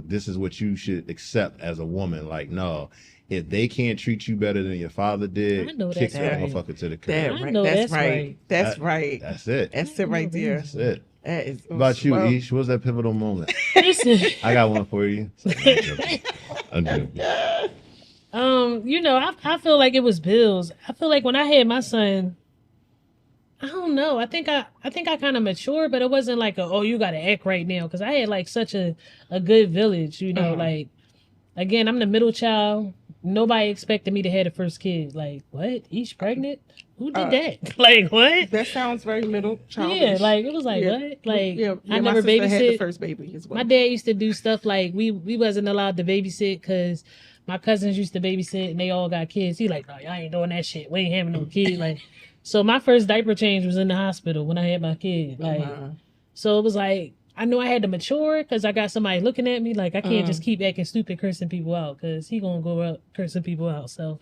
Speaker 2: this is what you should accept as a woman. Like, no, if they can't treat you better than your father
Speaker 3: I
Speaker 2: did,
Speaker 3: know
Speaker 2: kick
Speaker 3: that's
Speaker 2: that
Speaker 3: right.
Speaker 2: motherfucker to the
Speaker 1: That
Speaker 2: curb.
Speaker 3: I
Speaker 1: right.
Speaker 3: know
Speaker 1: That's
Speaker 3: that's
Speaker 1: right.
Speaker 3: right.
Speaker 1: That's right.
Speaker 2: That's it.
Speaker 1: That's it right there.
Speaker 2: That's it.
Speaker 1: That is.
Speaker 2: What about you,
Speaker 1: well,
Speaker 2: Ish? What's that pivotal moment?
Speaker 3: Listen,
Speaker 2: I got one for you. Sorry, I'm joking.
Speaker 3: you know, I feel like it was bills. I feel like when I had my son, I don't know. I think I kind of matured, but it wasn't like oh, you got to act right now, because I had like such a good village. You know, like again, I'm the middle child. Nobody expected me to have the first kid. Like what? Each pregnant? Who did that? Like what?
Speaker 1: That sounds very middle childish.
Speaker 3: Yeah, like it was like
Speaker 1: Yeah.
Speaker 3: what? Like
Speaker 1: yeah,
Speaker 3: I
Speaker 1: my
Speaker 3: never
Speaker 1: sister had the
Speaker 3: babysit.
Speaker 1: first baby as well.
Speaker 3: My dad used to do stuff like we wasn't allowed to babysit because my cousins used to babysit and they all got kids. He like, no, y'all ain't doing that shit. We ain't having no kid. Like, so my first diaper change was in the hospital when I had my kid. Like, so it was like I knew I had to mature because I got somebody looking at me. Like, I can't just keep acting stupid, cursing people out, because he gonna go out cursing people out. So,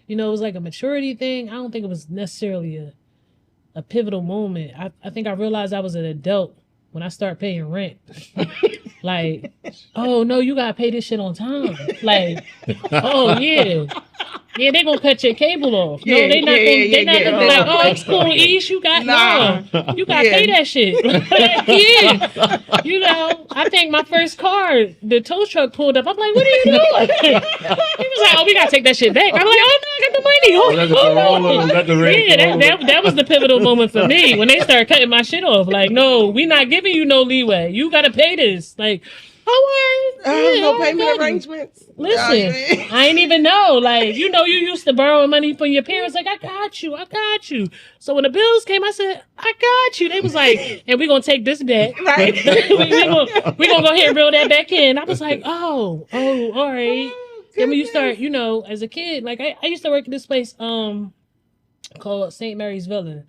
Speaker 3: you know, it was like a maturity thing. I don't think it was necessarily a pivotal moment. I think I realized I was an adult when I start paying rent. Like, oh no, you gotta pay this shit on time. Like, oh yeah. Yeah, they gonna cut your cable off. No,
Speaker 1: Yeah,
Speaker 3: they not
Speaker 1: yeah,
Speaker 3: gonna, they not
Speaker 1: yeah,
Speaker 3: gonna be
Speaker 1: yeah.
Speaker 3: like, oh, it's cool, Ish, you got no. You gotta
Speaker 1: Yeah.
Speaker 3: pay that shit. Yeah. You know, I think my first car, the tow truck pulled up. I'm like, what are you doing? He was like, oh, we gotta take that shit back. I'm like, oh no, I got the money. That was the pivotal moment for me when they started cutting my shit off. Like, no, we not giving you no leeway. You gotta pay this. Like,
Speaker 1: no payment arrangements.
Speaker 3: Listen, I ain't even know. Like, you know, you used to borrow money from your parents. Like, I got you. So when the bills came, I said, I got you. They was like, and we gonna take this back.
Speaker 1: Right.
Speaker 3: we gonna go ahead and reel that back in. I was like, oh, all right. Then when you start, you know, as a kid, like I used to work at this place called St. Mary's Villa,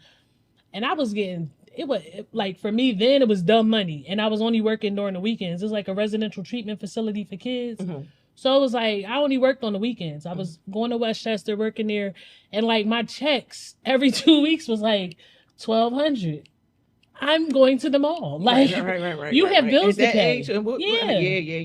Speaker 3: and I was getting. It was like, for me then it was dumb money, and I was only working during the weekends. It was like a residential treatment facility for kids. So it was like I only worked on the weekends. I was going to Westchester, working there, and like my checks every 2 weeks was like $1,200. I'm going to the mall. Like,
Speaker 1: right.
Speaker 3: You have bills to
Speaker 1: At that
Speaker 3: pay.
Speaker 1: age,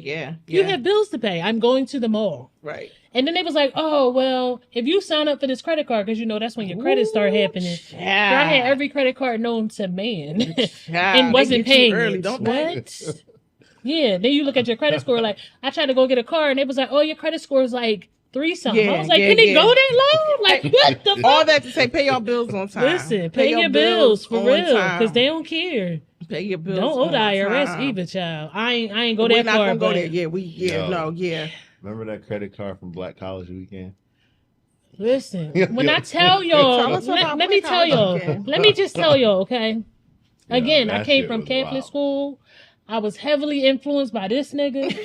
Speaker 3: Yeah. You have bills to pay. I'm going to the mall.
Speaker 1: Right.
Speaker 3: And then they was like, oh, well, if you sign up for this credit card, because, you know, that's when your credit start happening. So I had every credit card known to man and wasn't paying
Speaker 1: early,
Speaker 3: it.
Speaker 1: don't they?
Speaker 3: What? Yeah. Then you look at your credit score. Like, I tried to go get a car, and it was like, oh, your credit score is like 3-something. I was like, can it go that low? Like, what the fuck?
Speaker 1: All that to say, pay your bills on time.
Speaker 3: Listen, pay your bills for
Speaker 1: on
Speaker 3: real,
Speaker 1: time.
Speaker 3: because they don't care.
Speaker 1: Pay your bills.
Speaker 3: Don't owe the
Speaker 1: on
Speaker 3: IRS
Speaker 1: time.
Speaker 3: either, child. I ain't go
Speaker 1: We're
Speaker 3: that
Speaker 1: not
Speaker 3: far.
Speaker 1: gonna go
Speaker 3: But
Speaker 1: there.
Speaker 2: Remember that credit card from Black College Weekend?
Speaker 3: listen, when I tell y'all,
Speaker 1: Tell us about
Speaker 3: let me
Speaker 1: Black
Speaker 3: tell y'all.
Speaker 1: College Weekend.
Speaker 3: Let me just tell y'all, okay? Again, I
Speaker 2: that
Speaker 3: came
Speaker 2: shit
Speaker 3: from
Speaker 2: was
Speaker 3: Catholic
Speaker 2: wild.
Speaker 3: school. I was heavily influenced by this nigga.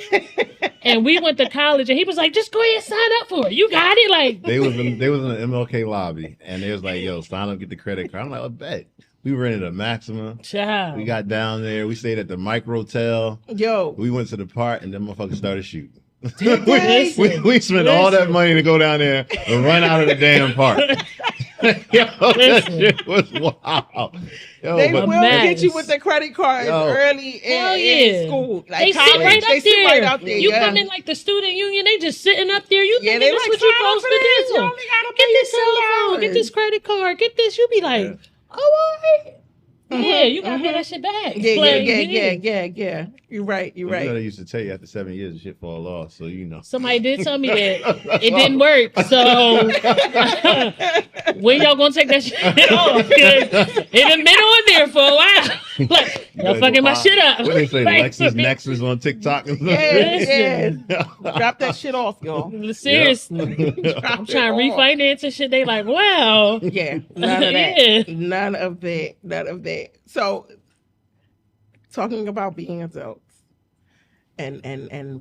Speaker 3: And we went to college, and he was like, just go ahead and sign up for it. You got it? Like,
Speaker 2: They was in the MLK lobby, and they was like, "Yo, sign up, get the credit card." I'm like, "I bet." We rented a Maxima.
Speaker 3: child.
Speaker 2: We got down there. We stayed at the Micro Hotel.
Speaker 1: Yo,
Speaker 2: We went to the park, and then motherfuckers started shooting.
Speaker 3: Listen.
Speaker 2: we spent all that money to go down there and run out of the damn park. Yo, that
Speaker 3: Listen.
Speaker 2: shit was wild. Yo,
Speaker 1: they
Speaker 2: but
Speaker 1: will
Speaker 3: mess.
Speaker 1: get you with the credit cards
Speaker 2: Yo.
Speaker 1: early
Speaker 3: Hell
Speaker 1: in
Speaker 3: yeah.
Speaker 1: school. Like
Speaker 3: They
Speaker 1: college,
Speaker 3: sit right up
Speaker 1: they
Speaker 3: there.
Speaker 1: sit right out there.
Speaker 3: You
Speaker 1: yeah.
Speaker 3: come in like the student union, they just sitting up there. You
Speaker 1: Yeah,
Speaker 3: thinking
Speaker 1: they
Speaker 3: this
Speaker 1: like,
Speaker 3: what you
Speaker 1: sign up
Speaker 3: supposed
Speaker 1: for
Speaker 3: to
Speaker 1: this.
Speaker 3: do?
Speaker 1: You only gotta
Speaker 3: Get
Speaker 1: pay
Speaker 3: this
Speaker 1: your
Speaker 3: cell phone, get this credit card, get this. You be like,
Speaker 2: Yeah.
Speaker 3: oh, all right. Yeah, you gotta pay that shit back.
Speaker 1: Yeah,
Speaker 3: Like,
Speaker 1: yeah. You're right.
Speaker 2: you know they used to tell you after 7 years the shit fall off, so you know.
Speaker 3: Somebody did tell me that it didn't work. So when y'all gonna take that shit off? 'Cause it done been on there for a while. Like, y'all fucking my shit up.
Speaker 2: What they say,
Speaker 3: Like,
Speaker 2: Lexus Nexus on TikTok and stuff?
Speaker 1: Yeah.
Speaker 3: Listen.
Speaker 1: Drop that shit off, y'all.
Speaker 3: Seriously. I'm trying to refinance and shit. They like, wow.
Speaker 1: Yeah, none of that.
Speaker 3: Yeah.
Speaker 1: None of that. So, talking about being adults and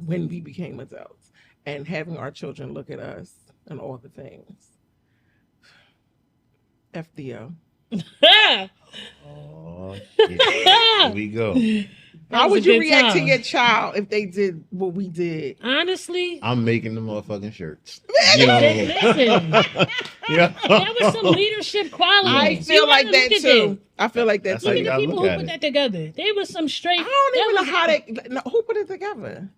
Speaker 1: when we became adults and having our children look at us and all the things. FDO.
Speaker 2: Oh, shit. Here we go.
Speaker 1: How
Speaker 3: was
Speaker 1: would
Speaker 3: a
Speaker 1: you
Speaker 3: good
Speaker 1: react to
Speaker 3: time.
Speaker 1: your child if they did what we did?
Speaker 3: Honestly,
Speaker 2: I'm making the motherfucking shirts.
Speaker 3: listen,
Speaker 2: Yeah.
Speaker 3: that was some leadership quality.
Speaker 1: I feel like that too. I feel like that
Speaker 2: That's how
Speaker 3: Look
Speaker 2: you
Speaker 1: too.
Speaker 3: at
Speaker 2: gotta
Speaker 3: the people
Speaker 2: look
Speaker 3: who
Speaker 2: at
Speaker 3: put
Speaker 2: it.
Speaker 3: that together. They was some straight.
Speaker 1: I don't even
Speaker 3: that
Speaker 1: know how they. No, who put it together?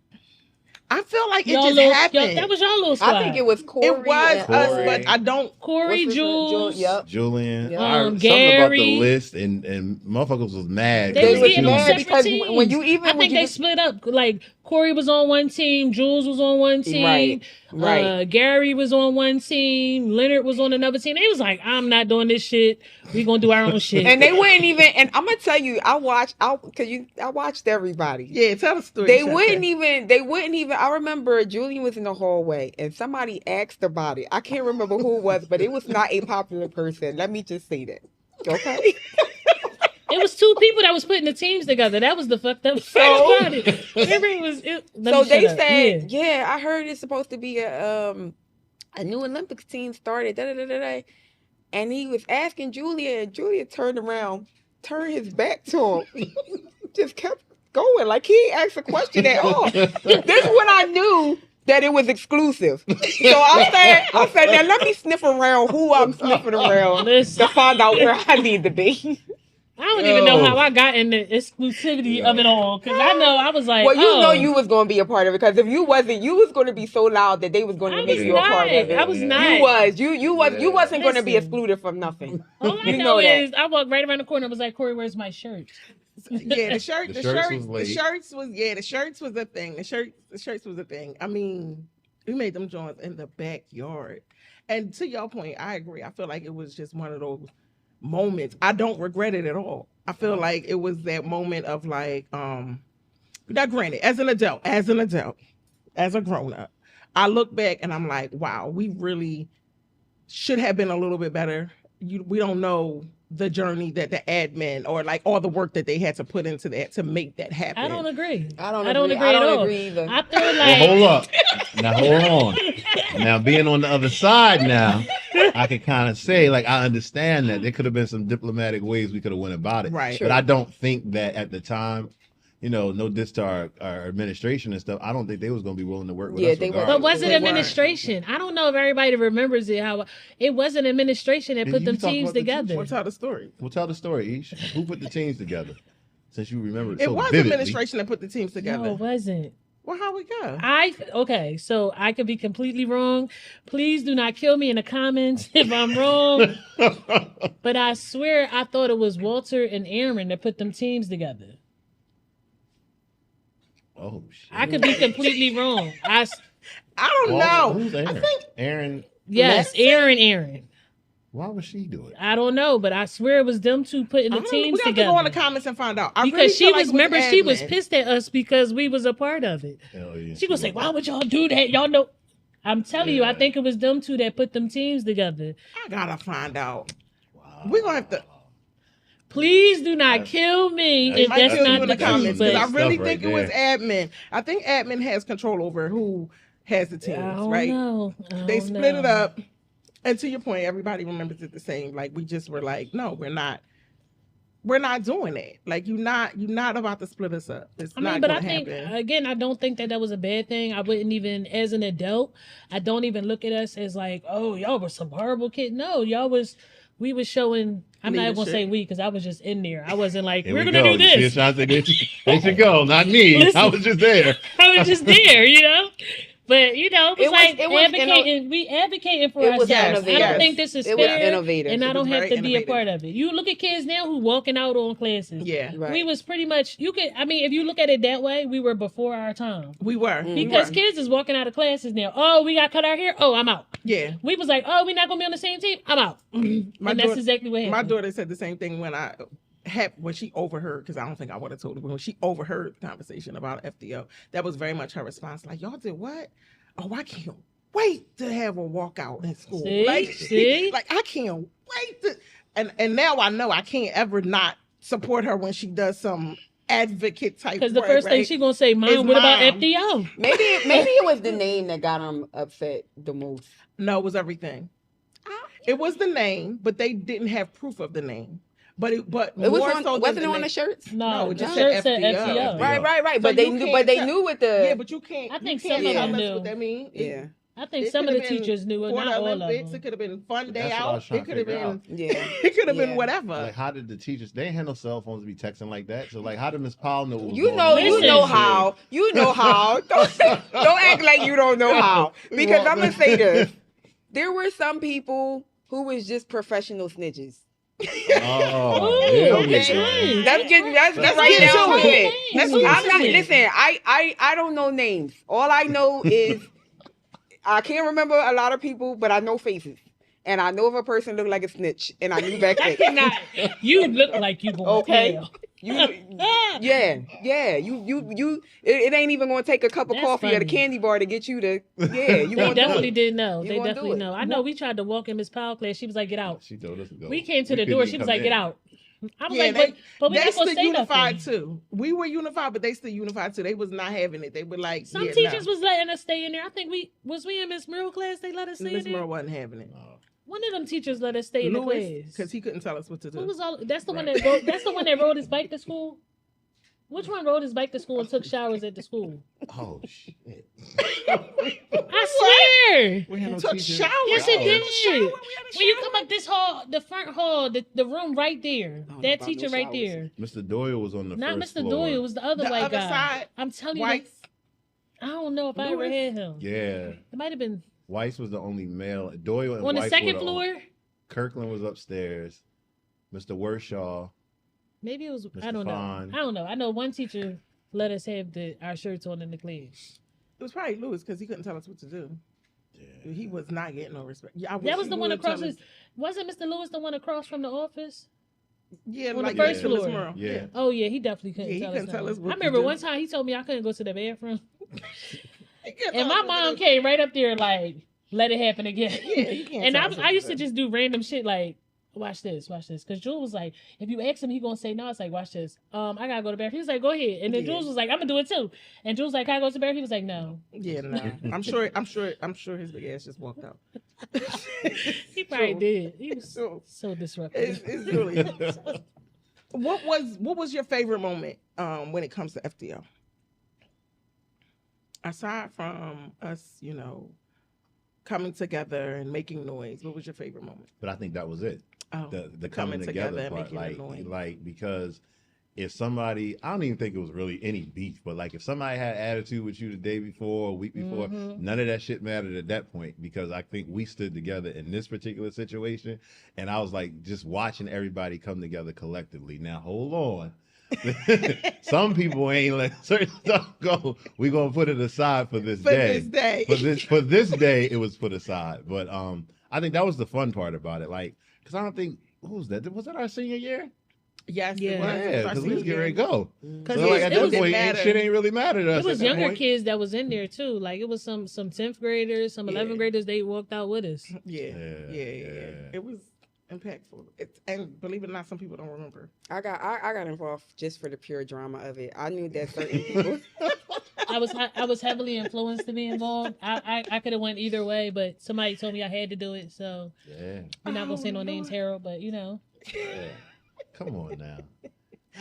Speaker 1: I feel like it
Speaker 3: Y'all
Speaker 1: just
Speaker 3: little,
Speaker 1: happened.
Speaker 3: that was y'all little squad.
Speaker 4: I think it was Corey.
Speaker 1: It was
Speaker 4: and,
Speaker 1: us,
Speaker 2: Corey.
Speaker 1: but I don't.
Speaker 3: Corey,
Speaker 4: what's his name?
Speaker 3: Jules.
Speaker 4: Yep.
Speaker 2: Julian,
Speaker 4: Yeah.
Speaker 2: something about the
Speaker 3: Gary.
Speaker 2: list, and motherfuckers was mad.
Speaker 3: They
Speaker 4: They
Speaker 3: was
Speaker 4: was
Speaker 3: getting on
Speaker 4: mad
Speaker 3: separate
Speaker 4: because
Speaker 3: teams.
Speaker 4: when you even
Speaker 3: I
Speaker 4: when
Speaker 3: think
Speaker 4: you
Speaker 3: they split up. Like Corey was on one team, Jules was on one team,
Speaker 4: right.
Speaker 3: Gary was on one team, Leonard was on another team. They was like, I'm not doing this shit. We gonna do our own shit.
Speaker 4: And they wouldn't even. And I'm gonna tell you, I watched everybody.
Speaker 1: Yeah, tell the story.
Speaker 4: They wouldn't even. I remember Julian was in the hallway and somebody asked about it. I can't remember who it was, but it was not a popular person. Let me just say that. Okay.
Speaker 3: It was two people that was putting the teams together. That was the fucked up part about it. Remember,
Speaker 4: So they said, yeah, I heard it's supposed to be a new Olympics team started. Da, da, da, da, da. And he was asking Julia, and Julia turned his back to him. Just kept going. Like he ain't asked a question at all. This is when I knew that it was exclusive. So I said, now let me sniff around who I'm sniffing around to find out where I need to be.
Speaker 3: I don't even know how I got in the exclusivity of it all. Because I know I was like,
Speaker 4: well, you know you was going to be a part of it. Because if you wasn't, you was going to be so loud that they was going to make you a part of it.
Speaker 3: I was not.
Speaker 4: You wasn't going to be excluded from nothing.
Speaker 3: All I know is I walked right around the corner and was like, Corey, where's my shirt?
Speaker 1: Yeah, the shirts was a thing. The shirts was a thing. I mean, we made them joints in the backyard. And to your point, I agree. I feel like it was just one of those moments. I don't regret it at all. I feel like it was that moment of like, now granted, as an adult, as a grown up, I look back and I'm like, wow, we really should have been a little bit better. We don't know the journey that the admin or like all the work that they had to put into that to make that happen.
Speaker 3: I don't agree.
Speaker 4: I don't
Speaker 3: agree at all.
Speaker 4: Either.
Speaker 3: I feel like
Speaker 2: Well, hold up. Now hold on. Now being on the other side now, I can kind of say like I understand that there could have been some diplomatic ways we could have went about it.
Speaker 1: Right.
Speaker 2: But I don't think that at the time, no diss to our administration and stuff. I don't think they was going to be willing to work with us.
Speaker 4: They were.
Speaker 3: But was it
Speaker 1: They
Speaker 3: administration? I don't know if everybody remembers it. How it wasn't administration that put them teams together.
Speaker 1: Well, tell the story.
Speaker 2: Well, tell the story, Ish. Who put the teams together? Since you remember it
Speaker 1: It
Speaker 2: so
Speaker 1: was
Speaker 2: vividly.
Speaker 1: administration that put the teams together.
Speaker 3: No, it wasn't.
Speaker 1: Well, how we go?
Speaker 3: Okay, so I could be completely wrong. Please do not kill me in the comments if I'm wrong. But I swear I thought it was Walter and Aaron that put them teams together.
Speaker 2: Oh shit!
Speaker 3: I could be completely wrong. I
Speaker 1: don't know.
Speaker 2: Who's Aaron?
Speaker 1: I think
Speaker 2: Aaron.
Speaker 3: yes, Aaron.
Speaker 2: Why would she do it?
Speaker 3: I don't know, but I swear it was them two putting the teams
Speaker 1: we have
Speaker 3: together.
Speaker 1: to go in the comments and find out.
Speaker 3: Because she was,
Speaker 1: remember,
Speaker 3: she was pissed at us because we was a part of it.
Speaker 2: Hell yeah.
Speaker 3: She was like, "Why would y'all do that? Y'all know." I'm telling you, I think it was them two that put them teams together.
Speaker 1: I gotta find out.
Speaker 2: Wow.
Speaker 1: We're gonna have to.
Speaker 3: Please do not kill me if
Speaker 1: Might
Speaker 3: that's
Speaker 1: kill you
Speaker 3: not
Speaker 1: in
Speaker 3: the
Speaker 1: the comments,
Speaker 3: truth.
Speaker 1: 'cause
Speaker 3: But
Speaker 1: I really
Speaker 2: Stuff
Speaker 1: think
Speaker 2: right
Speaker 1: it was admin. I think admin has control over who has the teams,
Speaker 3: I don't
Speaker 1: right?
Speaker 3: know.
Speaker 1: They split it up. And to your point, everybody remembers it the same. Like we just were like, no, we're not doing it. Like you're not about to split us up. It's not
Speaker 3: but
Speaker 1: gonna
Speaker 3: I think
Speaker 1: happen.
Speaker 3: again, I don't think that was a bad thing. I wouldn't even, as an adult, I don't even look at us as like, oh, y'all were some horrible kids. No, we was showing. I'm not even gonna say we because I was just in there. I wasn't like
Speaker 2: Here
Speaker 3: we're
Speaker 2: we
Speaker 3: gonna
Speaker 2: go.
Speaker 3: do
Speaker 2: You see
Speaker 3: this.
Speaker 2: a shot that they should go, not me.
Speaker 3: Listen.
Speaker 2: I was just there.
Speaker 3: I was just there, But it was like
Speaker 4: advocating.
Speaker 3: we advocating for
Speaker 4: It was
Speaker 3: ourselves. I
Speaker 4: innovative.
Speaker 3: don't think this is
Speaker 4: It was
Speaker 3: fair,
Speaker 4: innovative.
Speaker 3: and I
Speaker 1: It
Speaker 3: don't
Speaker 1: was
Speaker 3: have
Speaker 1: very
Speaker 3: to be a
Speaker 1: innovative.
Speaker 3: part of it. You look at kids now who walking out on classes.
Speaker 1: Yeah,
Speaker 4: Right.
Speaker 3: We was pretty much if you look at it that way, we were before our time.
Speaker 1: we were
Speaker 3: Because kids is walking out of classes now. Oh, we got cut our hair. Oh, I'm out.
Speaker 1: yeah.
Speaker 3: We was like, oh, we're not gonna be on the same team. I'm out. And that's exactly what happened.
Speaker 1: My daughter said the same thing when she overheard, because I don't think I would have told her, but when she overheard the conversation about FDO, that was very much her response. Like, y'all did what? Oh, I can't wait to have a walkout in school.
Speaker 3: See?
Speaker 1: Like I can't wait to, and now I know I can't ever not support her when she does some advocate type.
Speaker 3: Because the
Speaker 1: work,
Speaker 3: first thing
Speaker 1: right?
Speaker 3: she gonna say, Mom,
Speaker 1: It's
Speaker 3: what about
Speaker 1: Mom.
Speaker 3: FDO?
Speaker 4: Maybe it was the name that got him upset the most.
Speaker 1: No, it was everything. It was the name, but they didn't have proof of the name. But
Speaker 4: It was
Speaker 1: more
Speaker 4: on,
Speaker 1: so than
Speaker 4: wasn't it
Speaker 1: the
Speaker 4: on
Speaker 1: name.
Speaker 4: the shirts?
Speaker 3: No,
Speaker 1: it
Speaker 3: the
Speaker 1: just
Speaker 3: shirt
Speaker 1: said
Speaker 3: said
Speaker 1: FDO.
Speaker 3: FDO.
Speaker 4: Right.
Speaker 1: So
Speaker 4: But
Speaker 1: you
Speaker 4: they
Speaker 1: can't
Speaker 4: knew what the
Speaker 1: Yeah, but you can't.
Speaker 3: I think
Speaker 1: you can't
Speaker 3: some of
Speaker 1: tell
Speaker 3: them
Speaker 1: us
Speaker 3: knew.
Speaker 1: what that means.
Speaker 4: Yeah.
Speaker 3: I think
Speaker 1: It
Speaker 3: some of
Speaker 1: could
Speaker 3: the
Speaker 1: have been
Speaker 3: teachers knew it,
Speaker 1: for
Speaker 3: not
Speaker 1: the
Speaker 3: all of
Speaker 1: Olympics.
Speaker 3: them.
Speaker 1: It could have been fun day
Speaker 2: That's what I was
Speaker 1: out.
Speaker 2: trying
Speaker 1: It
Speaker 2: to
Speaker 1: could have
Speaker 2: figure
Speaker 1: been.
Speaker 2: out.
Speaker 4: Yeah.
Speaker 1: It could have
Speaker 4: Yeah.
Speaker 1: been whatever.
Speaker 2: Like, how did the teachers? They ain't had no cell phones to be texting like that. So, like, how did Miss Powell know? What was
Speaker 4: You
Speaker 2: going
Speaker 4: know,
Speaker 2: on?
Speaker 4: you
Speaker 3: Listen.
Speaker 4: know how. You know how. Don't act like you don't know how. Because I'm gonna say this: there were some people who was just professional snitches.
Speaker 2: Oh,
Speaker 3: Ooh,
Speaker 2: there
Speaker 3: okay.
Speaker 2: we
Speaker 3: That's
Speaker 2: go.
Speaker 3: right.
Speaker 4: Let's
Speaker 1: Let's
Speaker 4: right
Speaker 1: get
Speaker 4: down
Speaker 1: to
Speaker 4: to
Speaker 1: it.
Speaker 4: it.
Speaker 1: Let's
Speaker 3: Who's
Speaker 1: get
Speaker 4: I'm not.
Speaker 3: snitching?
Speaker 4: Listen, I don't know names. All I know is I can't remember a lot of people, but I know faces. And I know if a person looked like a snitch, and I knew back
Speaker 3: I
Speaker 4: then.
Speaker 3: cannot. You look like you going
Speaker 4: Okay.
Speaker 3: to tell.
Speaker 4: Yeah. It ain't even gonna take a cup of
Speaker 3: That's
Speaker 4: coffee or a
Speaker 3: funny.
Speaker 4: candy bar to get you to. Yeah, you
Speaker 3: They
Speaker 4: gonna do
Speaker 3: definitely
Speaker 4: it.
Speaker 3: did know.
Speaker 4: You
Speaker 3: They
Speaker 4: gonna
Speaker 3: definitely
Speaker 4: do it.
Speaker 3: know. I know we tried to walk in Miss Powell class. She was like, get out.
Speaker 2: She told us to go.
Speaker 3: We came to the
Speaker 2: couldn't
Speaker 3: door.
Speaker 2: even
Speaker 3: She was
Speaker 2: come
Speaker 3: like, get
Speaker 2: in.
Speaker 3: out. I was
Speaker 1: Yeah,
Speaker 3: like, but we not
Speaker 1: that's
Speaker 3: gonna
Speaker 1: the
Speaker 3: say
Speaker 1: unified
Speaker 3: nothing.
Speaker 1: too. We were unified, but they still unified too. They was not having it. They were like,
Speaker 3: Some
Speaker 1: yeah,
Speaker 3: teachers
Speaker 1: no.
Speaker 3: was letting us stay in there. I think we in Miss Merle class. They let us stay
Speaker 1: Miss
Speaker 3: in there.
Speaker 1: Merle wasn't having it.
Speaker 2: Oh.
Speaker 3: One of them teachers let us stay in the
Speaker 1: Lewis,
Speaker 3: class.
Speaker 1: because he couldn't tell us what to do.
Speaker 3: Who was all? That's the one
Speaker 1: Right.
Speaker 3: that rode. That's the one that rode his bike to school. Which one rode his bike to school and took showers at the school?
Speaker 2: Oh shit!
Speaker 3: I swear.
Speaker 2: We had no
Speaker 1: Took
Speaker 2: teachers.
Speaker 1: showers.
Speaker 3: Yes,
Speaker 1: We
Speaker 3: it
Speaker 1: had
Speaker 3: did.
Speaker 1: a shower. We had a
Speaker 3: When you
Speaker 1: shower.
Speaker 3: come up this hall, the front hall, the room right there,
Speaker 4: don't know
Speaker 3: that
Speaker 4: about
Speaker 3: teacher
Speaker 4: no
Speaker 3: right
Speaker 4: showers.
Speaker 3: there.
Speaker 2: Mr. Doyle was on the
Speaker 3: Not
Speaker 2: first
Speaker 3: Mr.
Speaker 2: floor.
Speaker 3: Doyle, it was the other
Speaker 1: The
Speaker 3: white
Speaker 1: other
Speaker 3: guy.
Speaker 1: side,
Speaker 3: I'm telling
Speaker 1: White.
Speaker 3: you, I don't know if I ever
Speaker 1: Lewis.
Speaker 3: had him.
Speaker 2: Yeah,
Speaker 3: It might have been
Speaker 2: Weiss was the only male. Doyle and
Speaker 3: on the
Speaker 2: Weiss
Speaker 3: second
Speaker 2: were the
Speaker 3: floor.
Speaker 2: only- Kirkland was upstairs. Mr. Worshaw.
Speaker 3: Maybe it was. I
Speaker 2: Mr.
Speaker 3: don't know.
Speaker 2: Fine.
Speaker 3: I don't know. I know one teacher let us have our shirts on in the class.
Speaker 1: It was probably Lewis because he couldn't tell us what to do.
Speaker 2: Yeah.
Speaker 1: He was not getting no respect. Yeah, I wish
Speaker 3: That was
Speaker 1: he
Speaker 3: the one
Speaker 1: would
Speaker 3: across.
Speaker 1: tell us-
Speaker 3: Wasn't Mr. Lewis the one across from the office?
Speaker 1: Yeah,
Speaker 3: on the
Speaker 1: like
Speaker 3: first
Speaker 1: next to Miss
Speaker 3: floor.
Speaker 1: Merle.
Speaker 2: Yeah.
Speaker 3: Oh yeah, he definitely couldn't
Speaker 1: Yeah, he
Speaker 3: tell
Speaker 1: couldn't
Speaker 3: us.
Speaker 1: tell
Speaker 3: nothing.
Speaker 1: us what
Speaker 3: I
Speaker 1: to
Speaker 3: remember
Speaker 1: do.
Speaker 3: one time he told me I couldn't go to the bathroom,
Speaker 1: He couldn't
Speaker 3: and
Speaker 1: tell
Speaker 3: my
Speaker 1: us what to
Speaker 3: mom
Speaker 1: do.
Speaker 3: came right up there like, "Let it happen again."
Speaker 1: Yeah, you can't
Speaker 3: And
Speaker 1: tell us what
Speaker 3: I used
Speaker 1: do.
Speaker 3: to just do random shit like, watch this. Because Jules was like, if you ask him, he gonna say no. It's like, watch this. I gotta go to the bathroom. He was like, go ahead. And then
Speaker 1: Yeah.
Speaker 3: Jules was like, I'm gonna do it too. And Jules was like, can I go to the bathroom? He was like, no.
Speaker 1: Yeah, no. I'm sure his big ass just walked out.
Speaker 3: He probably
Speaker 1: True.
Speaker 3: did. He was
Speaker 1: True.
Speaker 3: so disruptive.
Speaker 1: It's really. What was your favorite moment when it comes to FDO? Aside from us, coming together and making noise, what was your favorite moment?
Speaker 2: But I think that was it.
Speaker 1: Oh,
Speaker 2: The coming together
Speaker 1: and
Speaker 2: part,
Speaker 1: making a noise.
Speaker 2: like because if somebody, I don't even think it was really any beef, but like if somebody had attitude with you the day before, a week before,
Speaker 3: Mhm.
Speaker 2: none of that shit mattered at that point because I think we stood together in this particular situation, and I was like just watching everybody come together collectively. Now hold on. Some people ain't let certain stuff go. We're gonna put it aside for this
Speaker 1: For
Speaker 2: day.
Speaker 1: this day.
Speaker 2: For this day, it was put aside. But I think that was the fun part about it. Like, because I don't think who was that? Was that our senior year?
Speaker 1: Yes,
Speaker 3: Yeah.
Speaker 1: it was.
Speaker 2: Yeah, because we was getting ready to go.
Speaker 3: Because
Speaker 2: So like at that
Speaker 1: didn't
Speaker 2: point,
Speaker 1: matter.
Speaker 2: shit ain't really matter to us.
Speaker 3: it was
Speaker 2: at that
Speaker 3: younger
Speaker 2: point.
Speaker 3: kids that was in there too. Like it was some 10th graders, some 11th graders. They walked out with us.
Speaker 1: Yeah.
Speaker 2: Yeah.
Speaker 1: It was impactful. And believe it or not, some people don't remember.
Speaker 4: I got involved just for the pure drama of it. I knew that certain people.
Speaker 3: I was heavily influenced to be involved. I could have went either way, but somebody told me I had to do it. So
Speaker 2: Yeah.
Speaker 3: we're not gonna say no
Speaker 1: Oh,
Speaker 3: names,
Speaker 1: Lord.
Speaker 3: Harold, but
Speaker 2: Yeah. Come on now.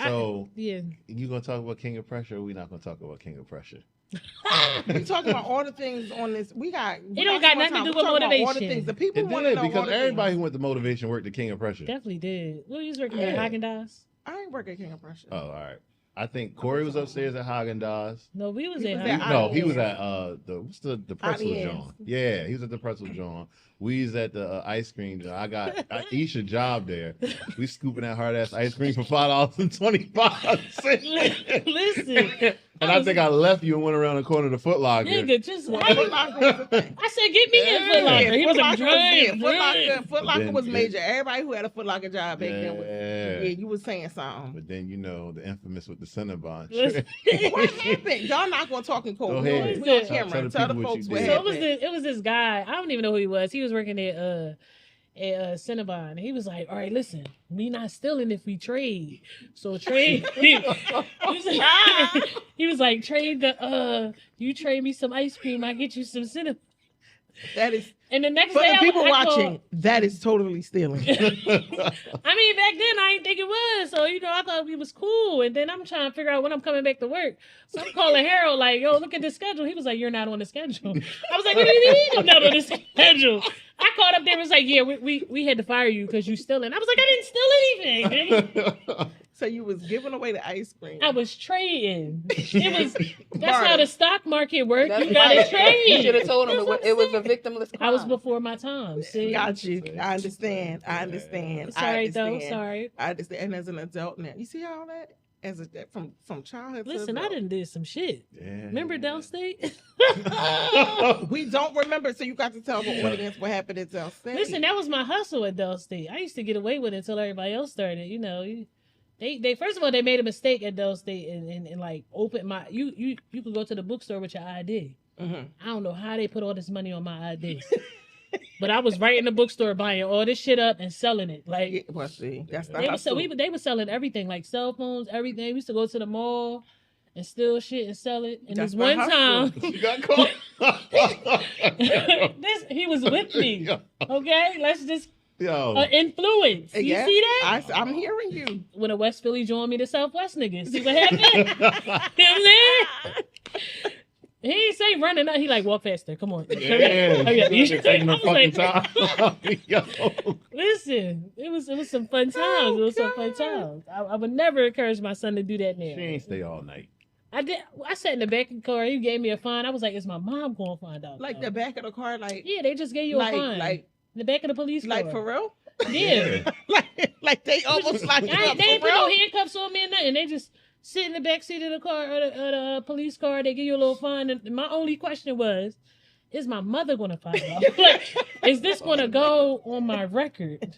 Speaker 2: So
Speaker 3: yeah.
Speaker 2: you gonna talk about King of Pressure? Or we not gonna talk about King of Pressure?
Speaker 1: We talking about all the things on this. We got.
Speaker 3: It don't got nothing to do
Speaker 1: We
Speaker 3: with
Speaker 1: talking about all the
Speaker 3: motivation.
Speaker 1: things. The people
Speaker 2: It
Speaker 1: want to
Speaker 2: did
Speaker 1: know all
Speaker 2: because
Speaker 1: the
Speaker 2: everybody who
Speaker 1: things.
Speaker 2: went to motivation worked the King of Pressure.
Speaker 3: Definitely did. What were you working at
Speaker 2: Yeah.
Speaker 3: Haagen-Dazs?
Speaker 1: I ain't working at King of Pressure.
Speaker 2: Oh, all right. I think Corey was upstairs at Haagen-Dazs.
Speaker 3: No, we was
Speaker 1: He
Speaker 3: at
Speaker 1: was at
Speaker 3: Haagen-Dazs.
Speaker 2: No, he was
Speaker 1: Adidas.
Speaker 2: at the pretzel
Speaker 1: Adidas.
Speaker 2: joint. Yeah, he was at the pretzel joint. We was at the ice cream joint. I got Aisha job there. We scooping that hard ass ice cream for $5.25.
Speaker 3: Listen,
Speaker 2: And I think I left you and went around the corner to Foot Locker.
Speaker 3: nigga, just
Speaker 1: Foot
Speaker 3: I
Speaker 1: Locker was a thing.
Speaker 3: said, get me in Foot
Speaker 2: Yeah,
Speaker 3: Locker. He was like,
Speaker 1: Foot Locker was
Speaker 3: "Drink,
Speaker 1: it. Foot Locker,
Speaker 3: drink."
Speaker 1: Foot Locker
Speaker 2: Then
Speaker 1: was
Speaker 2: it-
Speaker 1: major. Everybody who had a Foot Locker job back then was.
Speaker 2: Yeah.
Speaker 1: Yeah, you was saying something.
Speaker 2: But then the infamous with the Cinnabon.
Speaker 3: Listen.
Speaker 1: What happened? Y'all not gonna talk in cold.
Speaker 2: Go
Speaker 1: We
Speaker 2: ahead.
Speaker 1: on
Speaker 3: Tell
Speaker 1: camera.
Speaker 2: the
Speaker 1: Tell the
Speaker 2: people what
Speaker 1: folks
Speaker 2: you
Speaker 1: what
Speaker 2: did.
Speaker 3: So
Speaker 1: happened.
Speaker 3: it was this guy. I don't even know who he was. He was working at Cinnabon. And he was like, all right, listen, we not stealing if we trade. So trade. he was like, trade you trade me some ice cream, I get you some Cinnabon.
Speaker 1: That is
Speaker 3: And the next
Speaker 1: for
Speaker 3: day,
Speaker 1: the people
Speaker 3: I
Speaker 1: watching. That is totally stealing.
Speaker 3: I mean, back then I didn't think it was. So, I thought we was cool. And then I'm trying to figure out when I'm coming back to work. So I'm calling Harold like, yo, look at the schedule. He was like, you're not on the schedule. I was like, what do you mean I'm not on the schedule? I called up there and was like, yeah, we had to fire you because you stealing. I was like, I didn't steal anything.
Speaker 1: So you was giving away the ice cream.
Speaker 3: I was trading. That's
Speaker 1: Barter.
Speaker 3: how the stock market works.
Speaker 4: That's
Speaker 3: You gotta
Speaker 4: right.
Speaker 3: trade.
Speaker 4: You should have told him
Speaker 3: That's what
Speaker 4: it was a
Speaker 3: I'm
Speaker 4: victimless crime.
Speaker 3: I was before my time. See?
Speaker 1: Got you. I understand. I understand.
Speaker 3: Sorry,
Speaker 1: I
Speaker 3: though.
Speaker 1: understand.
Speaker 3: Sorry.
Speaker 1: I understand. And as an adult now, you see all that from childhood.
Speaker 3: Listen,
Speaker 1: to
Speaker 3: I
Speaker 1: adult.
Speaker 3: done did some shit.
Speaker 2: Yeah.
Speaker 3: Remember Dell State?
Speaker 1: We don't remember, so you got to tell the audience what happened at Del State.
Speaker 3: Listen, that was my hustle at Dell State. I used to get away with it until everybody else started. They first of all they made a mistake at Dell State and like opened my you could go to the bookstore with your ID.
Speaker 1: Mhm.
Speaker 3: I don't know how they put all this money on my ID. But I was right in the bookstore buying all this shit up and selling it. Like
Speaker 1: Yeah, well, see, that's the
Speaker 3: they
Speaker 1: hustle.
Speaker 3: were selling everything, like cell phones, everything. We used to go to the mall and steal shit and sell it. And
Speaker 1: That's
Speaker 3: this
Speaker 1: the
Speaker 3: one
Speaker 1: hustle.
Speaker 3: time,
Speaker 2: You got caught.
Speaker 3: he was with me. Okay, let's just
Speaker 2: Yo.
Speaker 3: influence. You
Speaker 1: Yeah,
Speaker 3: see that?
Speaker 1: I'm hearing you.
Speaker 3: When a West Philly joined me, the Southwest niggas. See what happened? You know what I'm saying? He ain't say running out. He like, walk faster. Come on.
Speaker 2: Yeah,
Speaker 3: Hurry up.
Speaker 2: you taking the
Speaker 3: I was
Speaker 2: fucking
Speaker 3: like,
Speaker 2: time. Yo.
Speaker 3: listen, it was some fun times. It was some fun times. I would never encourage my son to do that now.
Speaker 2: She ain't stay all night.
Speaker 3: I did. I sat in the back of the car. He gave me a fine. I was like, is my mom going to find out?
Speaker 1: Like the back of the car, like
Speaker 3: Yeah, they just gave you a fine.
Speaker 1: like
Speaker 3: In the back of the police car.
Speaker 1: like for real.
Speaker 3: Yeah.
Speaker 1: like they almost like
Speaker 3: They ain't put
Speaker 1: for
Speaker 3: no
Speaker 1: real.
Speaker 3: handcuffs on me or nothing. They just sit in the back seat of the car or the police car. They give you a little fine. And my only question was, is my mother going to find out? Like, is this going to go on my record?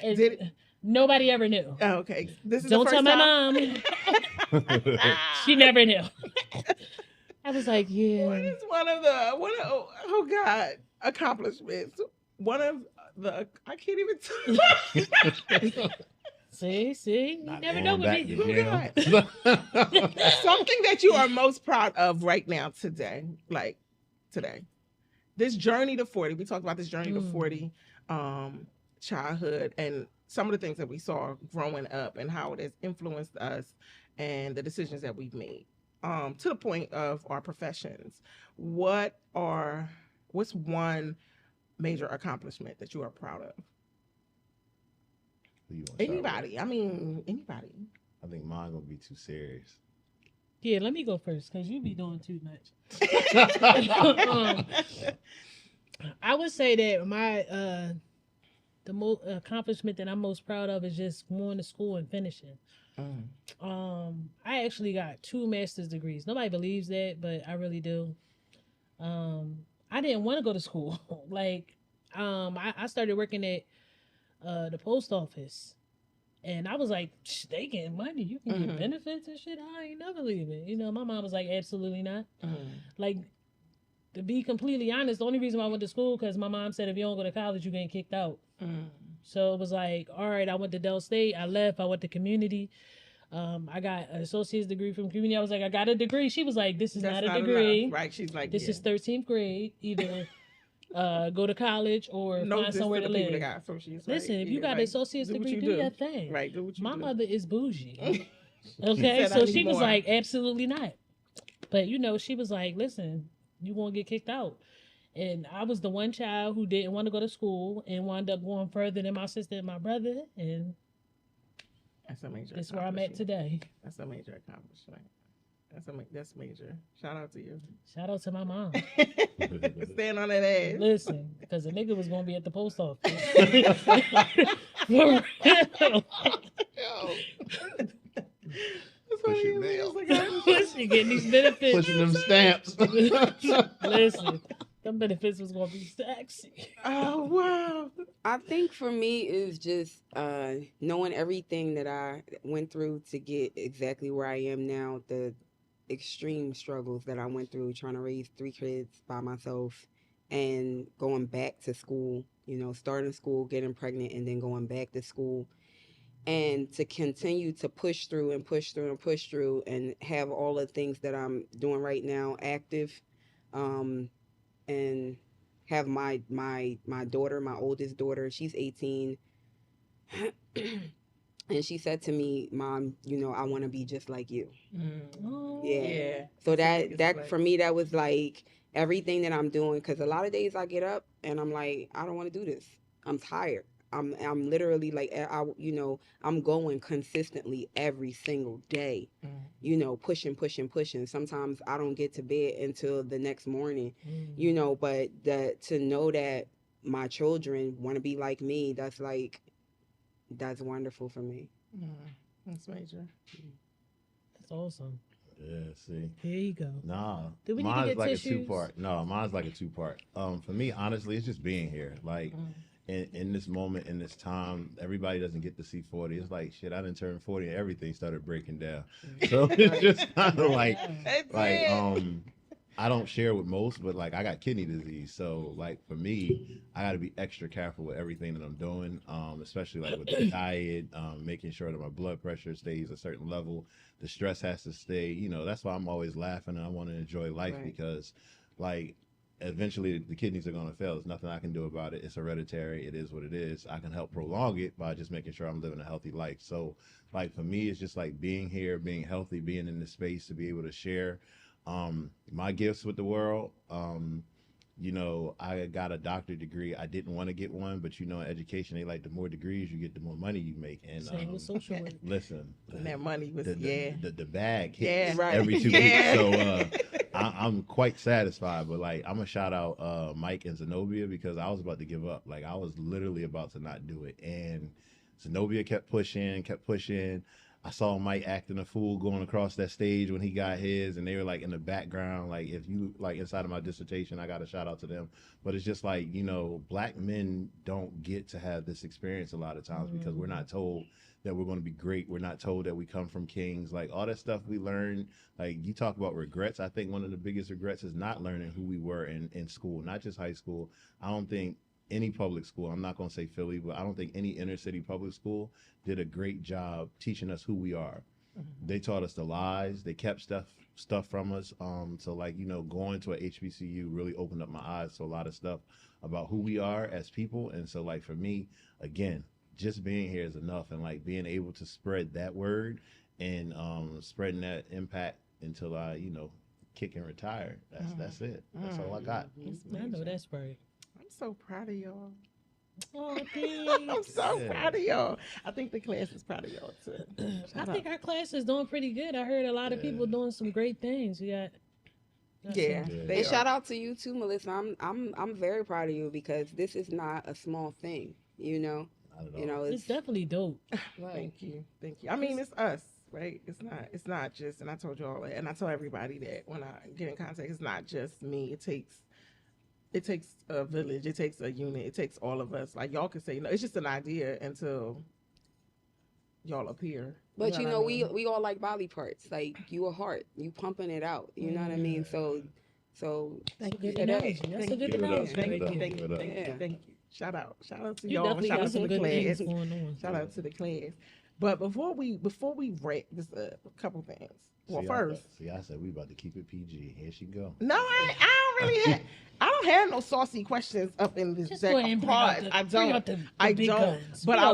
Speaker 3: And
Speaker 1: Did it-
Speaker 3: nobody ever knew.
Speaker 1: Oh, okay, this is
Speaker 3: Don't
Speaker 1: the
Speaker 3: tell
Speaker 1: first
Speaker 3: my
Speaker 1: time.
Speaker 3: mom. She never knew. I was like,
Speaker 1: What
Speaker 3: yeah.
Speaker 1: is one of oh god accomplishments? One of the I can't even tell.
Speaker 3: See, you
Speaker 2: Not
Speaker 3: never
Speaker 2: going
Speaker 3: know what
Speaker 2: back
Speaker 3: me.
Speaker 2: to jail.
Speaker 1: Something that you are most proud of right now today, like today. This journey to 40. We talked about this journey to 40, childhood, and some of the things that we saw growing up and how it has influenced us and the decisions that we've made. To the point of our professions. What's one major accomplishment that you are proud of?
Speaker 2: Who you wanna start with?
Speaker 1: Anybody. I mean, anybody.
Speaker 2: I think mine gonna be too serious.
Speaker 3: Yeah, let me go first because you be doing too much. I would say that my the accomplishment that I'm most proud of is just going to school and finishing. I actually got 2 master's degrees. Nobody believes that, but I really do. I didn't want to go to school. Like, I started working at the post office, and I was like, they getting money. You can get benefits and shit. I ain't never leaving. My mom was like, absolutely not. Like, to be completely honest, the only reason why I went to school because my mom said if you don't go to college, you're getting kicked out. So it was like, all right, I went to Del State. I left. I went to community. I got an associate's degree from community. I was like, I got a degree. She was like, this is
Speaker 1: That's
Speaker 3: not a degree.
Speaker 1: enough. Right? She's like,
Speaker 3: This is 13th grade. Either go to college or
Speaker 1: no,
Speaker 3: find somewhere to live. Listen, if you got an associate's degree, do your thing.
Speaker 1: Right, do what you
Speaker 3: My
Speaker 1: do.
Speaker 3: mother is bougie. Okay,
Speaker 1: said, "I
Speaker 3: so
Speaker 1: need
Speaker 3: she was
Speaker 1: more."
Speaker 3: like, absolutely not. But she was like, listen, you won't get kicked out. And I was the one child who didn't want to go to school and wound up going further than my sister and my brother. And
Speaker 1: That's a major.
Speaker 3: that's where I'm at
Speaker 1: accomplishment.
Speaker 3: today.
Speaker 1: That's a major accomplishment. That's major. Shout out to you.
Speaker 3: Shout out to my mom.
Speaker 1: Stand on that ass.
Speaker 3: Listen, because the nigga was going to be at the post office. For real.
Speaker 1: That's
Speaker 2: Push
Speaker 1: funny.
Speaker 2: your mail.
Speaker 1: It's like,
Speaker 3: Pushing, getting these benefits.
Speaker 2: Pushing them stamps.
Speaker 3: Listen, them benefits was going to be sexy.
Speaker 1: oh wow.
Speaker 4: I think for me is just knowing everything that I went through to get exactly where I am now, the extreme struggles that I went through trying to raise 3 kids by myself and going back to school, starting school, getting pregnant, and then going back to school. And to continue to push through and push through and push through and have all the things that I'm doing right now active. And have my daughter, my oldest daughter. She's 18. And she said to me, "Mom, I want to be just like you."
Speaker 3: Oh.
Speaker 4: Yeah. So that for me, that was like everything that I'm doing. Because a lot of days I get up and I'm like, I don't want to do this. I'm tired. I'm literally like I'm going consistently every single day. Pushing. Sometimes I don't get to bed until the next morning. But to know that my children want to be like me, that's wonderful for me.
Speaker 1: That's major.
Speaker 3: That's awesome.
Speaker 2: Yeah, see.
Speaker 3: Here you go.
Speaker 2: Nah.
Speaker 3: Do we need to
Speaker 2: mine's
Speaker 3: get
Speaker 2: like
Speaker 3: tissues?
Speaker 2: a two-part. No, mine's like a two-part. For me, honestly, it's just being here. Like in this moment, in this time, everybody doesn't get to see 40. It's like shit, I didn't turn 40 and everything started breaking down. So it's just kind of like I don't share with most, but like I got kidney disease, so like for me, I got to be extra careful with everything that I'm doing, especially like with the diet, making sure that my blood pressure stays a certain level, the stress has to stay. That's why I'm always laughing and I want to enjoy life because, like, eventually the kidneys are going to fail. There's nothing I can do about it. It's hereditary. It is what it is. I can help prolong it by just making sure I'm living a healthy life. So, like for me, it's just like being here, being healthy, being in this space to be able to share my gifts with the world. I got a doctorate degree. I didn't want to get one, but in education, they like the more degrees you get, the more money you make. And
Speaker 3: Same with social work.
Speaker 2: listen,
Speaker 1: And that money was
Speaker 2: the bag hits
Speaker 1: right.
Speaker 2: every 2 weeks. So I'm quite satisfied. But like I'm gonna shout out Mike and Zenobia because I was about to give up. Like I was literally about to not do it, and Zenobia kept pushing. I saw Mike acting a fool going across that stage when he got his, and they were like in the background. Like if you like inside of my dissertation, I got a shout out to them. But it's just like black men don't get to have this experience a lot of times because we're not told that we're going to be great. We're not told that we come from kings. Like all that stuff we learn. Like you talk about regrets. I think one of the biggest regrets is not learning who we were in school, not just high school. I don't think any public school, I'm not going to say Philly, but I don't think any inner city public school did a great job teaching us who we are. They taught us the lies. They kept stuff from us. So like, going to a HBCU really opened up my eyes to a lot of stuff about who we are as people. And so like for me, again, just being here is enough. And like being able to spread that word and spreading that impact until I, kick and retire. That's it. That's all I got.
Speaker 3: I know that's right.
Speaker 1: I'm so proud of y'all.
Speaker 3: Oh,
Speaker 1: I'm
Speaker 3: thanks.
Speaker 1: so proud of y'all. I think the class is proud of y'all too.
Speaker 3: I think our class is doing pretty good. I heard a lot of people doing some great things. We got
Speaker 1: they
Speaker 4: shout out to you too, Melissa. I'm very proud of you because this is not a small thing.
Speaker 2: Not at all.
Speaker 3: It's definitely dope.
Speaker 1: Thank you. I mean, it's us, right? It's not just, and I told y'all that, and I tell everybody that when I get in contact, it's not just me. It takes a village. It takes a unit. It takes all of us. Like y'all can say, no, it's just an idea until y'all appear.
Speaker 4: But what I mean? we all like body parts. Like you a heart, you pumping it out. You know what I mean? So
Speaker 3: thank you. That's a good analogy.
Speaker 1: Thank you. Shout out to
Speaker 3: You
Speaker 1: y'all.
Speaker 3: definitely
Speaker 1: Shout
Speaker 3: got
Speaker 1: out to
Speaker 3: some
Speaker 1: the
Speaker 3: good things
Speaker 1: class.
Speaker 3: going on.
Speaker 1: Shout out to the class. But before we wrap, just a couple things. Well, first,
Speaker 2: I said we about to keep it PG. Here she go.
Speaker 1: No, I don't really. I don't have no saucy questions up in this deck of cards. I don't. But I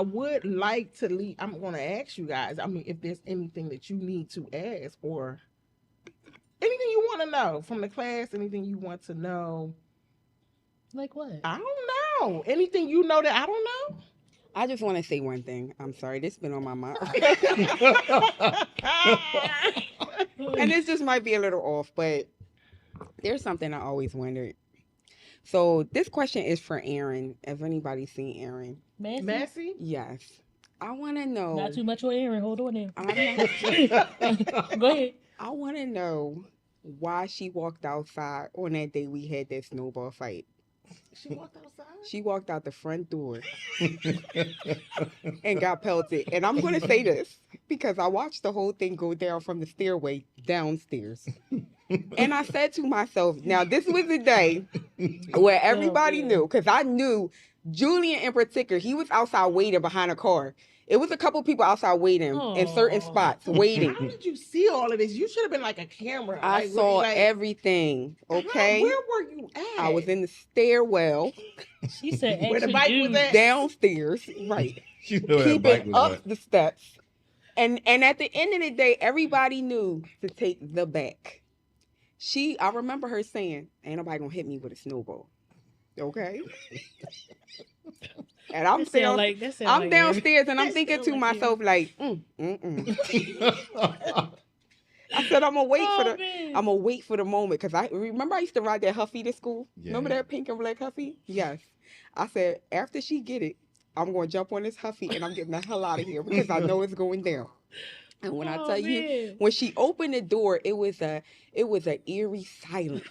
Speaker 1: would like to leave. I'm going to ask you guys. I mean, if there's anything that you need to ask or anything you want to know from the class, anything you want to know.
Speaker 3: Like what?
Speaker 1: I don't know. Anything you know that I don't know.
Speaker 4: I just want to say one thing. I'm sorry, this has been on my mind. And this just might be a little off, but there's something I always wondered. So this question is for Aaron. Have anybody seen Aaron?
Speaker 1: Massey?
Speaker 4: Yes. I want to know.
Speaker 3: Not too much for Aaron. Hold on there. Go ahead.
Speaker 4: I want to know why she walked outside on that day we had that snowball fight.
Speaker 1: She walked outside?
Speaker 4: She walked out the front door and got pelted. And I'm going to say this because I watched the whole thing go down from the stairway downstairs. And I said to myself, now this was the day where everybody knew, because I knew Julian in particular, he was outside waiting behind a car. It was a couple people outside waiting in certain spots, waiting.
Speaker 1: How did you see all of this? You should have been like a camera.
Speaker 4: I
Speaker 1: like,
Speaker 4: saw
Speaker 1: like,
Speaker 4: everything. Okay,
Speaker 1: where were you at?
Speaker 4: I was in the stairwell.
Speaker 3: She said,
Speaker 1: where the bike was at.
Speaker 4: Downstairs, right?
Speaker 2: You know where that bike
Speaker 4: Keeping
Speaker 2: was
Speaker 4: up the steps. And at the end of the day, everybody knew to take the back. I remember her saying, "Ain't nobody gonna hit me with a snowball." Okay. And I'm downstairs and I'm thinking to myself like, I said I'm gonna wait for the moment, because I remember I used to ride that Huffy to school.
Speaker 2: Yeah.
Speaker 4: Remember that pink and black Huffy? Yes. I said after she get it, I'm gonna jump on this Huffy and I'm getting the hell out of here, because I know it's going down. And when I tell you, when she opened the door, it was a eerie silence.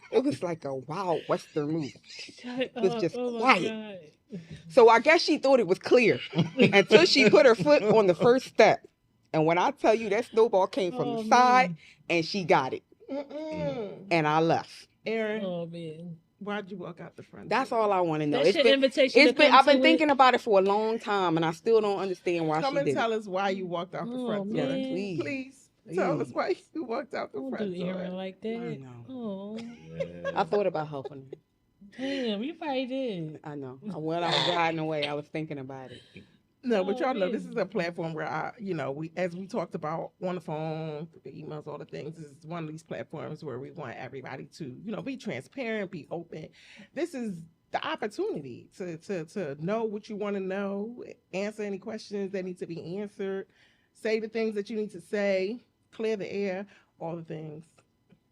Speaker 4: It was like a Wild Western movie. It was just quiet. So I guess she thought it was clear until she put her foot on the first step. And when I tell you, that snowball came from the side and she got it. And I left.
Speaker 1: Aaron.
Speaker 3: Oh, man.
Speaker 1: Why'd you walk out the front door?
Speaker 4: That's all I want to know.
Speaker 3: That's your invitation.
Speaker 4: I've been thinking about it for a long time, and I still don't understand why she did it.
Speaker 1: Come and tell us why you walked out the front door. Please. Tell us why you walked out the front door.
Speaker 3: Don't do Aaron like that.
Speaker 4: I know.
Speaker 3: Oh.
Speaker 2: Yeah.
Speaker 4: I thought about helping her.
Speaker 3: Damn, you probably did.
Speaker 4: I know. When I was riding away, I was thinking about it.
Speaker 1: No, but y'all know this is a platform where as we talked about on the phone, the emails, all the things. This is one of these platforms where we want everybody to, be transparent, be open. This is the opportunity to know what you want to know, answer any questions that need to be answered, say the things that you need to say, clear the air, all the things.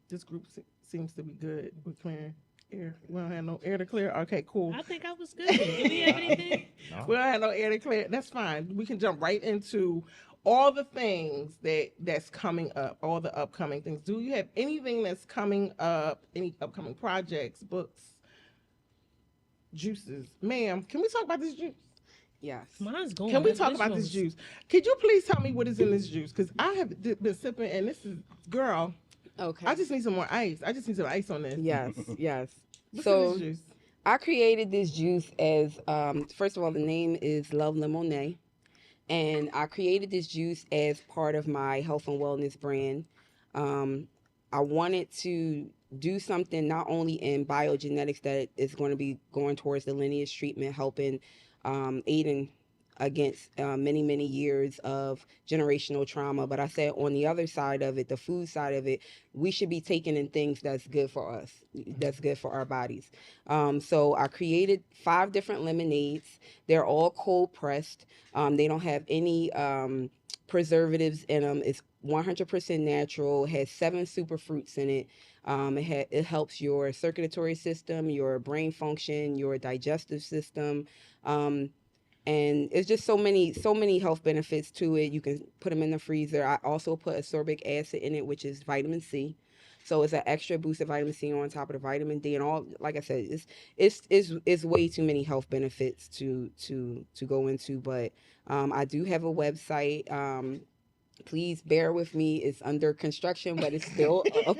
Speaker 1: This group seems to be good with clearing air. We don't have no air to clear. Okay, cool.
Speaker 3: I think I was good. Do we have anything?
Speaker 2: No.
Speaker 1: We don't have no air to clear. That's fine. We can jump right into all the things that's coming up, all the upcoming things. Do you have anything that's coming up? Any upcoming projects, books, juices? Ma'am, can we talk about this juice?
Speaker 4: Yes.
Speaker 3: Mine's going.
Speaker 1: Can we talk about this juice? Could you please tell me what is in this juice? Because I have been sipping, and this is, girl,
Speaker 4: Okay.
Speaker 1: I just need some more ice. I just need some ice on this.
Speaker 4: Yes.
Speaker 1: What's
Speaker 4: So
Speaker 1: in this juice?
Speaker 4: I created this juice as, first of all, the name is Love Lemonade. And I created this juice as part of my health and wellness brand. I wanted to do something not only in biogenetics that is going to be going towards the lineage treatment, helping aiding against many, many years of generational trauma. But I said on the other side of it, the food side of it, we should be taking in things that's good for us, that's good for our bodies. So I created 5 different lemonades. They're all cold pressed. They don't have any preservatives in them. It's 100% natural. It has 7 super fruits in it. It helps your circulatory system, your brain function, your digestive system. And it's just so many health benefits to it. You can put them in the freezer. I also put ascorbic acid in it, which is vitamin C. So it's an extra boost of vitamin C on top of the vitamin D, and all. Like I said, it's way too many health benefits to go into. But I do have a website. Please bear with me. It's under construction, but it's still up.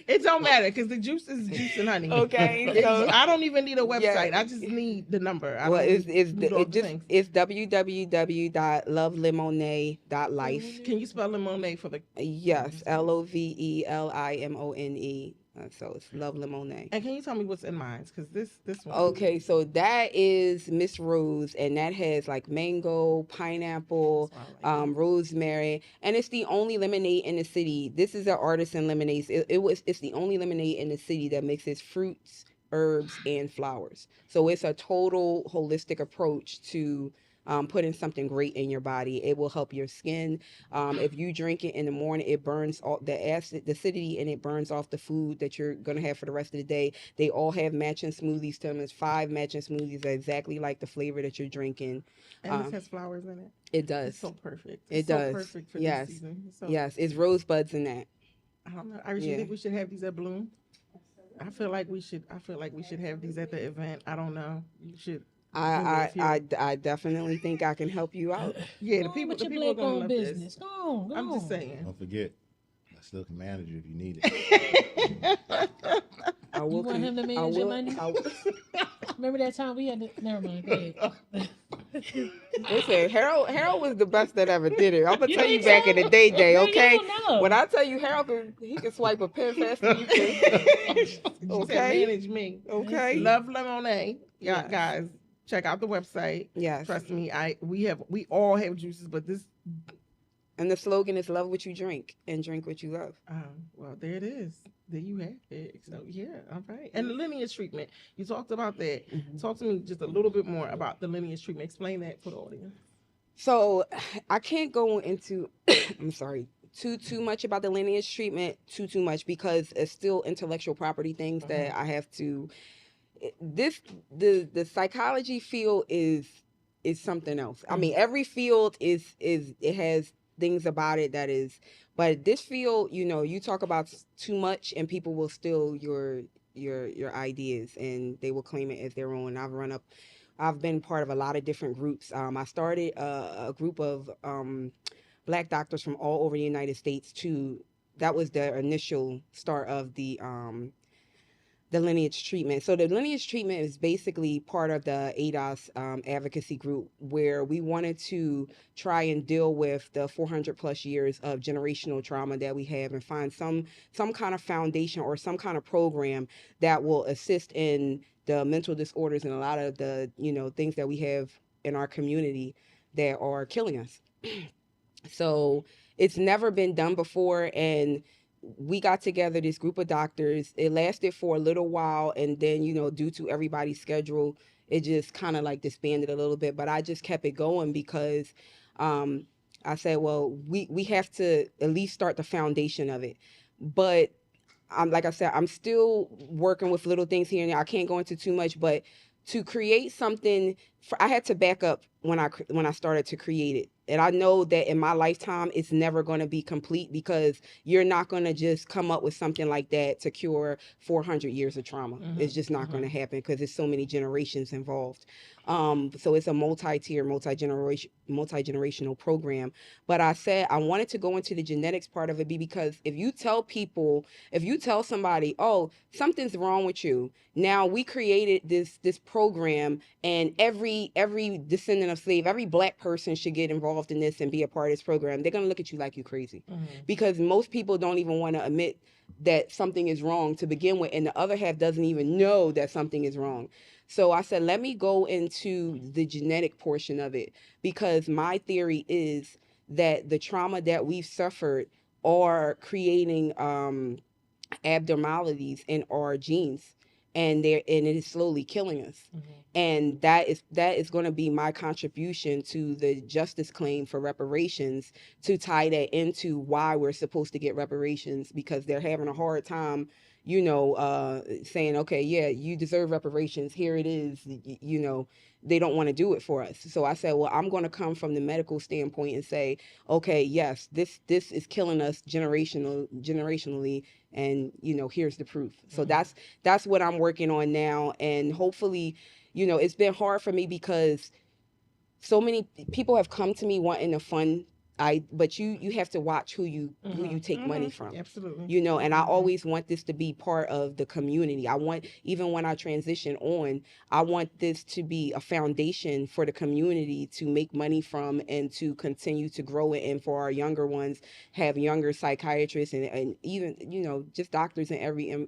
Speaker 1: It don't matter because the juice is juice and honey.
Speaker 4: Okay, so
Speaker 1: I don't even need a website.
Speaker 4: Yeah.
Speaker 1: I just need the number.
Speaker 4: It's www.lovelemonade.life.
Speaker 1: Can you spell lemonade for the?
Speaker 4: Yes, LOVELIMONE. So it's Love Lemonade.
Speaker 1: And can you tell me what's in mine? Because this one.
Speaker 4: Okay, so that is Miss Rose, and that has like mango, pineapple, rosemary, and it's the only lemonade in the city. This is an artisan lemonade. It's the only lemonade in the city that mixes fruits, herbs, and flowers. So it's a total holistic approach to putting something great in your body. It will help your skin. If you drink it in the morning, it burns all the acid, the acidity, and it burns off the food that you're going to have for the rest of the day. They all have matching smoothies to them. There's 5 matching smoothies that are exactly like the flavor that you're drinking.
Speaker 1: And this has flowers in it.
Speaker 4: It does.
Speaker 1: It's so perfect.
Speaker 4: It does.
Speaker 1: Perfect for this season.
Speaker 4: Yes, it's rosebuds in that.
Speaker 1: I don't know. I really think we should have these at Bloom. I feel like we should have these at the event. I don't know. You should.
Speaker 4: I definitely think I can help you out.
Speaker 1: Yeah, the people are gonna love
Speaker 3: business.
Speaker 1: this.
Speaker 3: Go
Speaker 1: I'm just
Speaker 3: on.
Speaker 1: saying.
Speaker 2: Don't forget, I still can manage you if you need it.
Speaker 4: I will.
Speaker 3: You want him to manage your money? Remember that time we had to... Never mind. Go ahead.
Speaker 4: Listen, Harold was the best that ever did it. I'm gonna
Speaker 3: You
Speaker 4: tell you
Speaker 3: think
Speaker 4: back
Speaker 3: so?
Speaker 4: in the day,
Speaker 3: Girl, you
Speaker 4: okay?
Speaker 3: don't know.
Speaker 4: When I tell you Harold he can swipe a pen faster than you can.
Speaker 1: She said,
Speaker 4: Okay.
Speaker 1: manage me.
Speaker 4: Okay.
Speaker 1: Love lemonade. Yeah,
Speaker 4: Yes.
Speaker 1: guys, check out the website.
Speaker 4: Yes.
Speaker 1: Trust me, we all have juices, but this.
Speaker 4: And the slogan is "Love what you drink and drink what you love."
Speaker 1: Well, there it is. There you have it. So yeah, all right. And the lineage treatment. You talked about that.
Speaker 4: Mm-hmm.
Speaker 1: Talk to me just a little bit more about the lineage treatment. Explain that for the audience.
Speaker 4: So I can't go into I'm sorry, too much about the lineage treatment, too much, because it's still intellectual property things that I have to the psychology field is something else. I mean, every field is it has things about it that is, but this field, you talk about too much and people will steal your ideas and they will claim it as their own. I've been part of a lot of different groups. I started a group of Black doctors from all over the United States too. That was the initial start of the lineage treatment. So the lineage treatment is basically part of the ADOS advocacy group, where we wanted to try and deal with the 400 plus years of generational trauma that we have and find some kind of foundation or some kind of program that will assist in the mental disorders and a lot of the things that we have in our community that are killing us. So it's never been done before, and we got together, this group of doctors. It lasted for a little while, and then due to everybody's schedule, it just kind of like disbanded a little bit. But I just kept it going because I said, well, we have to at least start the foundation of it. But like I said, I'm still working with little things here and there. I can't go into too much, but to create something, I had to back up when I started to create it. And I know that in my lifetime, it's never going to be complete, because you're not going to just come up with something like that to cure 400 years of trauma. It's just not going to happen, because there's so many generations involved. So it's a multi-tier, multi-generational program. But I said I wanted to go into the genetics part of it, because if you tell somebody, oh, something's wrong with you, now we created this program, and every descendant of slave, every Black person should get involved in this and be a part of this program, they're going to look at you like you're crazy. Because most people don't even want to admit that something is wrong to begin with, and the other half doesn't even know that something is wrong. So I said, let me go into the genetic portion of it, because my theory is that the trauma that we've suffered are creating abnormalities in our genes, and it is slowly killing us. And that is going to be my contribution to the justice claim for reparations, to tie that into why we're supposed to get reparations, because they're having a hard time saying, okay, yeah, you deserve reparations, here it is. They don't want to do it for us. So I said, well, I'm going to come from the medical standpoint and say, okay, yes, this is killing us generationally, and here's the proof. So that's what I'm working on now. And hopefully, it's been hard for me, because so many people have come to me wanting to fund. But you have to watch who you take money from.
Speaker 1: Absolutely.
Speaker 4: And I always want this to be part of the community. I want, even when I transition on, I want this to be a foundation for the community to make money from, and to continue to grow it, and for our younger ones have younger psychiatrists, and even just doctors in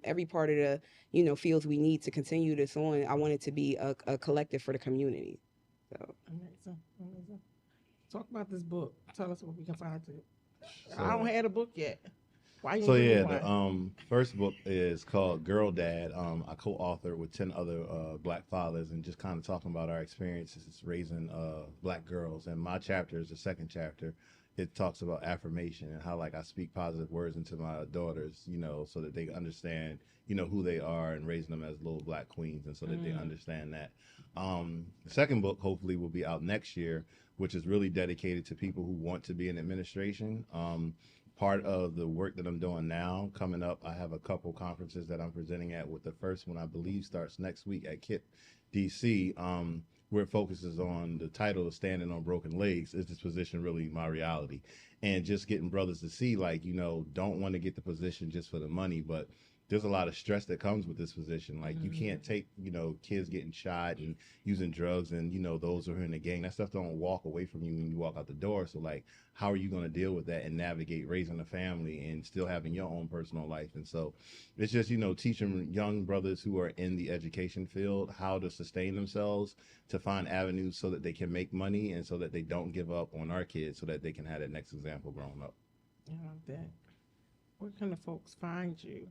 Speaker 4: every part of the fields we need to continue this on. I want it to be a collective for the community. So
Speaker 1: amazing. Talk about this book. Tell us what we can find it. I don't have a book yet. Why you
Speaker 2: the first book is called Girl Dad. I co-authored with 10 other Black fathers, and just kind of talking about our experiences raising Black girls. And my chapter is the second chapter. It talks about affirmation and how, like, I speak positive words into my daughters, so that they understand, who they are, and raising them as little Black queens, and so that they understand that. The second book hopefully will be out next year, which is really dedicated to people who want to be in administration. Part of the work that I'm doing now, coming up, I have a couple conferences that I'm presenting at, with the first one I believe starts next week at KIP DC, where it focuses on the title of Standing on Broken Legs. Is this position really my reality? And just getting brothers to see, like, don't want to get the position just for the money, but there's a lot of stress that comes with this position. Like you can't take, kids getting shot and using drugs and, those who are in the gang, that stuff don't walk away from you when you walk out the door. So like, how are you going to deal with that and navigate raising a family and still having your own personal life? And so it's just, teaching young brothers who are in the education field how to sustain themselves, to find avenues so that they can make money and so that they don't give up on our kids, so that they can have that next example growing up.
Speaker 1: I love that. Where can the folks find you?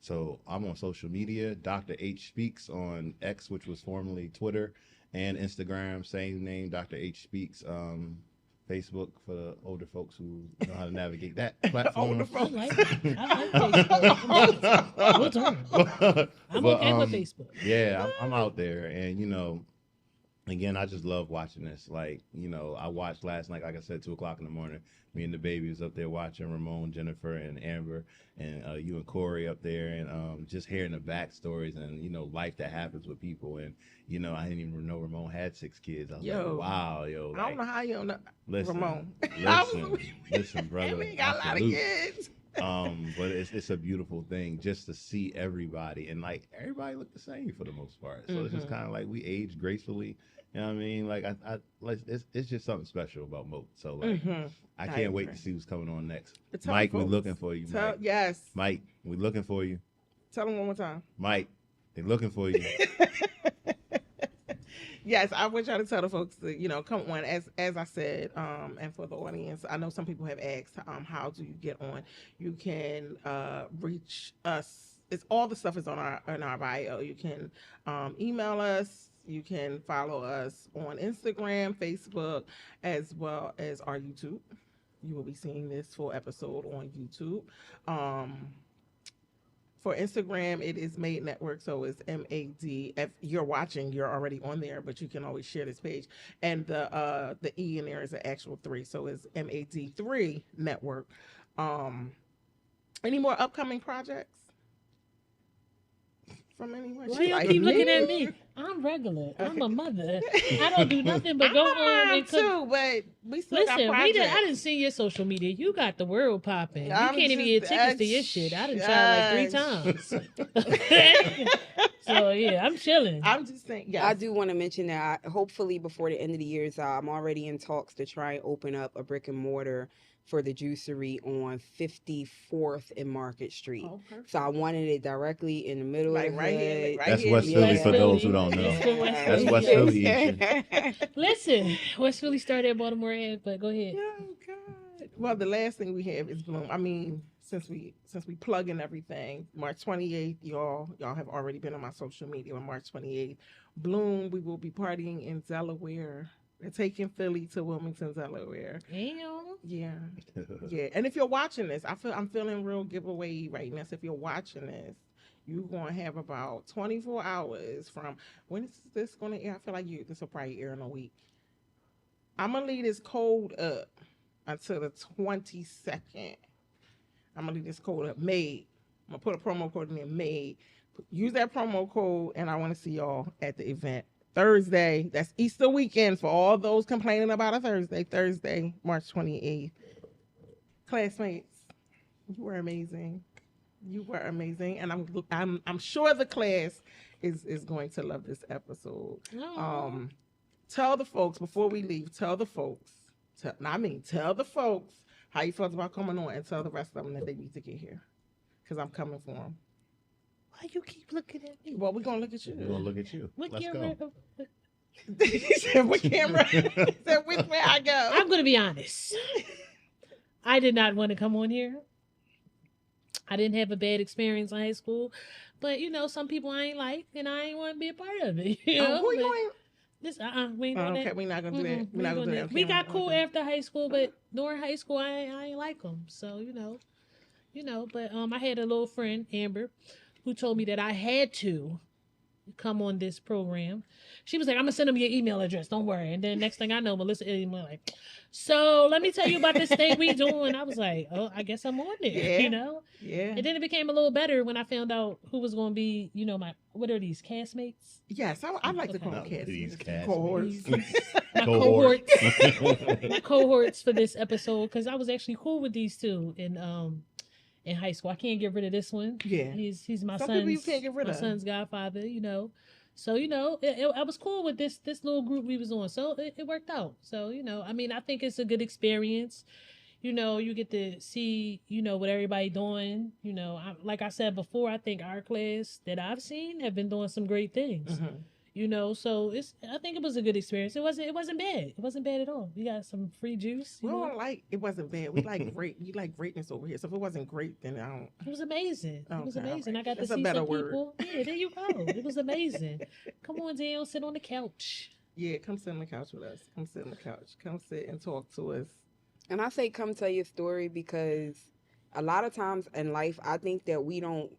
Speaker 2: So I'm on social media, Dr. H Speaks on X, which was formerly Twitter, and Instagram, same name, Dr. H Speaks. Facebook for the older folks who know how to navigate that platform.
Speaker 1: Older
Speaker 3: I
Speaker 1: folks.
Speaker 3: like it. I like Facebook. What's wrong? I'm okay with Facebook.
Speaker 2: Yeah, I'm out there, and again, I just love watching this. Like, I watched last night, like I said, 2:00 in the morning. Me and the baby was up there watching Ramon, Jennifer, and Amber, and you and Corey up there, and just hearing the backstories and, life that happens with people. And, I didn't even know Ramon had 6 kids. I was like, wow, yo.
Speaker 1: I don't know how you don't know Ramon.
Speaker 2: Listen, brother.
Speaker 1: We got a lot of kids.
Speaker 2: But it's a beautiful thing just to see everybody, and like everybody look the same for the most part. So it's just kind of like we age gracefully. You know what I mean? Like it's just something special about Moat. So like I can't wait to see what's coming on next. Mike, we're looking for you. Mike.
Speaker 1: Yes,
Speaker 2: Mike, we're looking for you.
Speaker 1: Tell them one more time.
Speaker 2: Mike, they're looking for you.
Speaker 1: Yes, I want y'all to tell the folks to, come on. As I said, and for the audience, I know some people have asked, how do you get on? You can reach us. It's all the stuff is in our bio. You can email us. You can follow us on Instagram, Facebook, as well as our YouTube. You will be seeing this full episode on YouTube. For Instagram, it is Made Network, so it's MAD. If you're watching, you're already on there, but you can always share this page. And the E in there is an actual 3, so it's MAD3 Network. Any more upcoming projects from anyone?
Speaker 3: Why y'all keep looking at me? I'm regular. I'm a mother. I don't do nothing but go on and cook.
Speaker 1: Too, but we still
Speaker 3: Listen,
Speaker 1: got projects.
Speaker 3: I didn't see your social media. You got the world popping. You
Speaker 1: I'm
Speaker 3: can't even get
Speaker 1: just-
Speaker 3: tickets to your shit. I done tried like 3 times. So yeah, I'm chilling.
Speaker 1: I'm just saying, yes.
Speaker 4: I do want to mention that hopefully before the end of the year, I'm already in talks to try and open up a brick and mortar for the juicery on 54th and Market Street.
Speaker 1: Oh, perfect.
Speaker 4: So I wanted it directly in the middle of the
Speaker 1: right here,
Speaker 4: hood.
Speaker 1: right
Speaker 2: That's
Speaker 1: here.
Speaker 2: West Philly
Speaker 3: West
Speaker 2: for those who
Speaker 3: Philly.
Speaker 2: don't know.
Speaker 3: It's for West
Speaker 2: That's
Speaker 3: Philly.
Speaker 2: West Philly.
Speaker 3: Listen, West Philly started at Baltimore Ave, but go ahead.
Speaker 1: Oh God. Well, the last thing we have is Bloom. I mean, since we plug in everything, March 28th, y'all have already been on my social media on March 28th. Bloom, we will be partying in Delaware. We're taking Philly to Wilmington, Delaware.
Speaker 3: Damn.
Speaker 1: Yeah. Yeah. And if you're watching this, I'm feeling real giveaway right now. So if you're watching this, you're gonna have about 24 hours from when is this gonna air? I feel like this will probably air in a week. I'm gonna leave this code up until the 22nd. I'm gonna leave this code up. Made. I'm gonna put a promo code in there. Made. Use that promo code, and I want to see y'all at the event Thursday. That's Easter weekend for all those complaining about a Thursday. Thursday, March 28th. Classmates, you were amazing. You were amazing, and I'm sure the class is going to love this episode.
Speaker 3: Oh.
Speaker 1: Tell the folks before we leave. Tell the folks how you felt about coming on, and tell the rest of them that they need to get here because I'm coming for them.
Speaker 3: Why you keep looking at me?
Speaker 1: Well, we're gonna look at you.
Speaker 2: We're gonna look at you.
Speaker 3: What
Speaker 2: Let's
Speaker 3: camera?
Speaker 2: go.
Speaker 1: He said, "What camera?" He said, "Which way I go?"
Speaker 3: I'm gonna be honest. I did not want to come on here. I didn't have a bad experience in high school, but some people I ain't like, and I ain't want to be a part of it. You know?
Speaker 1: Who you ain't?
Speaker 3: This we ain't doing
Speaker 1: Okay,
Speaker 3: that.
Speaker 1: we're not gonna do that.
Speaker 3: Mm-mm,
Speaker 1: We're not gonna do that.
Speaker 3: We got cool
Speaker 1: Okay.
Speaker 3: after high school, but during high school, I ain't like them. So but I had a little friend, Amber, who told me that I had to come on this program. She was like, "I'm gonna send them your email address. Don't worry." And then next thing I know, Melissa email like, "So let me tell you about this thing we doing." I was like, "Oh, I guess I'm on there."
Speaker 1: Yeah. Yeah.
Speaker 3: And then it became a little better when I found out who was going to be, my what are these castmates?
Speaker 1: Yes, I like to call them
Speaker 2: No,
Speaker 1: cats.
Speaker 2: these cats.
Speaker 1: Cohorts.
Speaker 3: My
Speaker 2: Cohort.
Speaker 3: cohorts for this episode, because I was actually cool with these two, and in high school. I can't get rid of this one.
Speaker 1: Yeah.
Speaker 3: He's my
Speaker 1: Some
Speaker 3: son's
Speaker 1: people you can't get rid
Speaker 3: my
Speaker 1: of.
Speaker 3: son's godfather. So I was cool with this little group we was on. So it worked out. So I mean, I think it's a good experience. You get to see, what everybody doing. Like I said before, I think our class that I've seen have been doing some great things. So I think it was a good experience. It wasn't bad. It wasn't bad at all. We got some free juice.
Speaker 1: We don't like it wasn't bad. We like great. You like greatness over here. So if it wasn't great, then I don't.
Speaker 3: It was amazing. It was
Speaker 1: Okay,
Speaker 3: amazing.
Speaker 1: all
Speaker 3: I got
Speaker 1: right.
Speaker 3: to
Speaker 1: That's a
Speaker 3: see
Speaker 1: better
Speaker 3: some
Speaker 1: word.
Speaker 3: people. Yeah, there you go. It was amazing. Come on down, sit on the couch.
Speaker 1: Yeah, come sit on the couch with us. Come sit on the couch. Come sit and talk to us.
Speaker 4: And I say come tell your story because a lot of times in life I think that we don't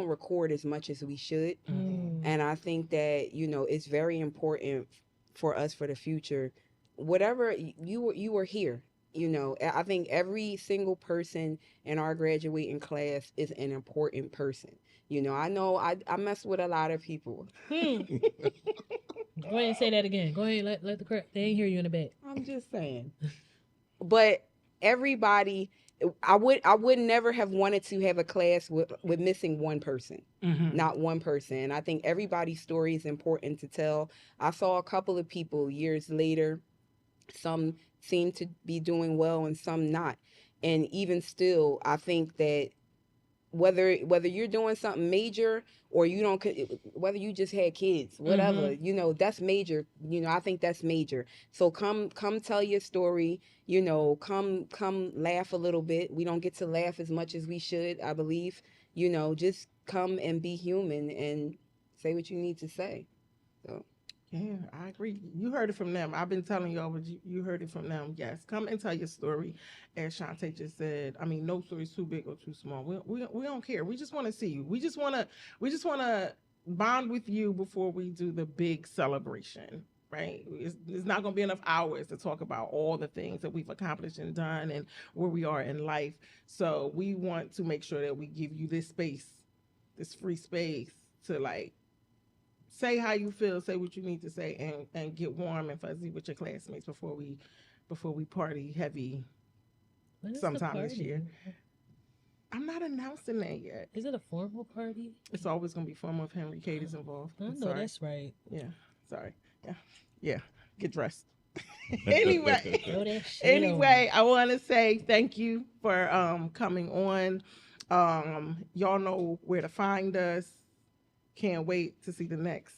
Speaker 4: record as much as we should. And I think that it's very important for us for the future. Whatever you were here. I think every single person in our graduating class is an important person. I know I mess with a lot of people.
Speaker 3: Go ahead and say that again. Go ahead, let the crowd. They ain't hear you in the back.
Speaker 4: I'm just saying. But everybody, I would never have wanted to have a class with missing one person, not one person. And I think everybody's story is important to tell. I saw a couple of people years later. Some seem to be doing well and some not. And even still, I think that whether you're doing something major or you don't, whether you just had kids, whatever, that's major. I think that's major. So come tell your story, come laugh a little bit. We don't get to laugh as much as we should, I believe. Just come and be human and say what you need to say. So
Speaker 1: Yeah, I agree. You heard it from them. I've been telling y'all, but you heard it from them. Yes, come and tell your story. As Shantae just said, I mean, no story is too big or too small. We don't care. We just want to see you. We just want to bond with you before we do the big celebration. Right? It's not going to be enough hours to talk about all the things that we've accomplished and done and where we are in life. So we want to make sure that we give you this space, this free space to say how you feel, say what you need to say, and get warm and fuzzy with your classmates before we party heavy sometime this year. I'm not announcing that yet.
Speaker 3: Is it a formal party?
Speaker 1: It's always going to be formal if Henry Kate is involved.
Speaker 3: I know that's right.
Speaker 1: Yeah, sorry. Yeah. Get dressed. Anyway, I want to say thank you for coming on. Y'all know where to find us. Can't wait to see the next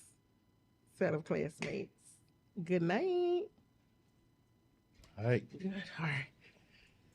Speaker 1: set of classmates. Good night.
Speaker 2: All right.
Speaker 1: Good. All right.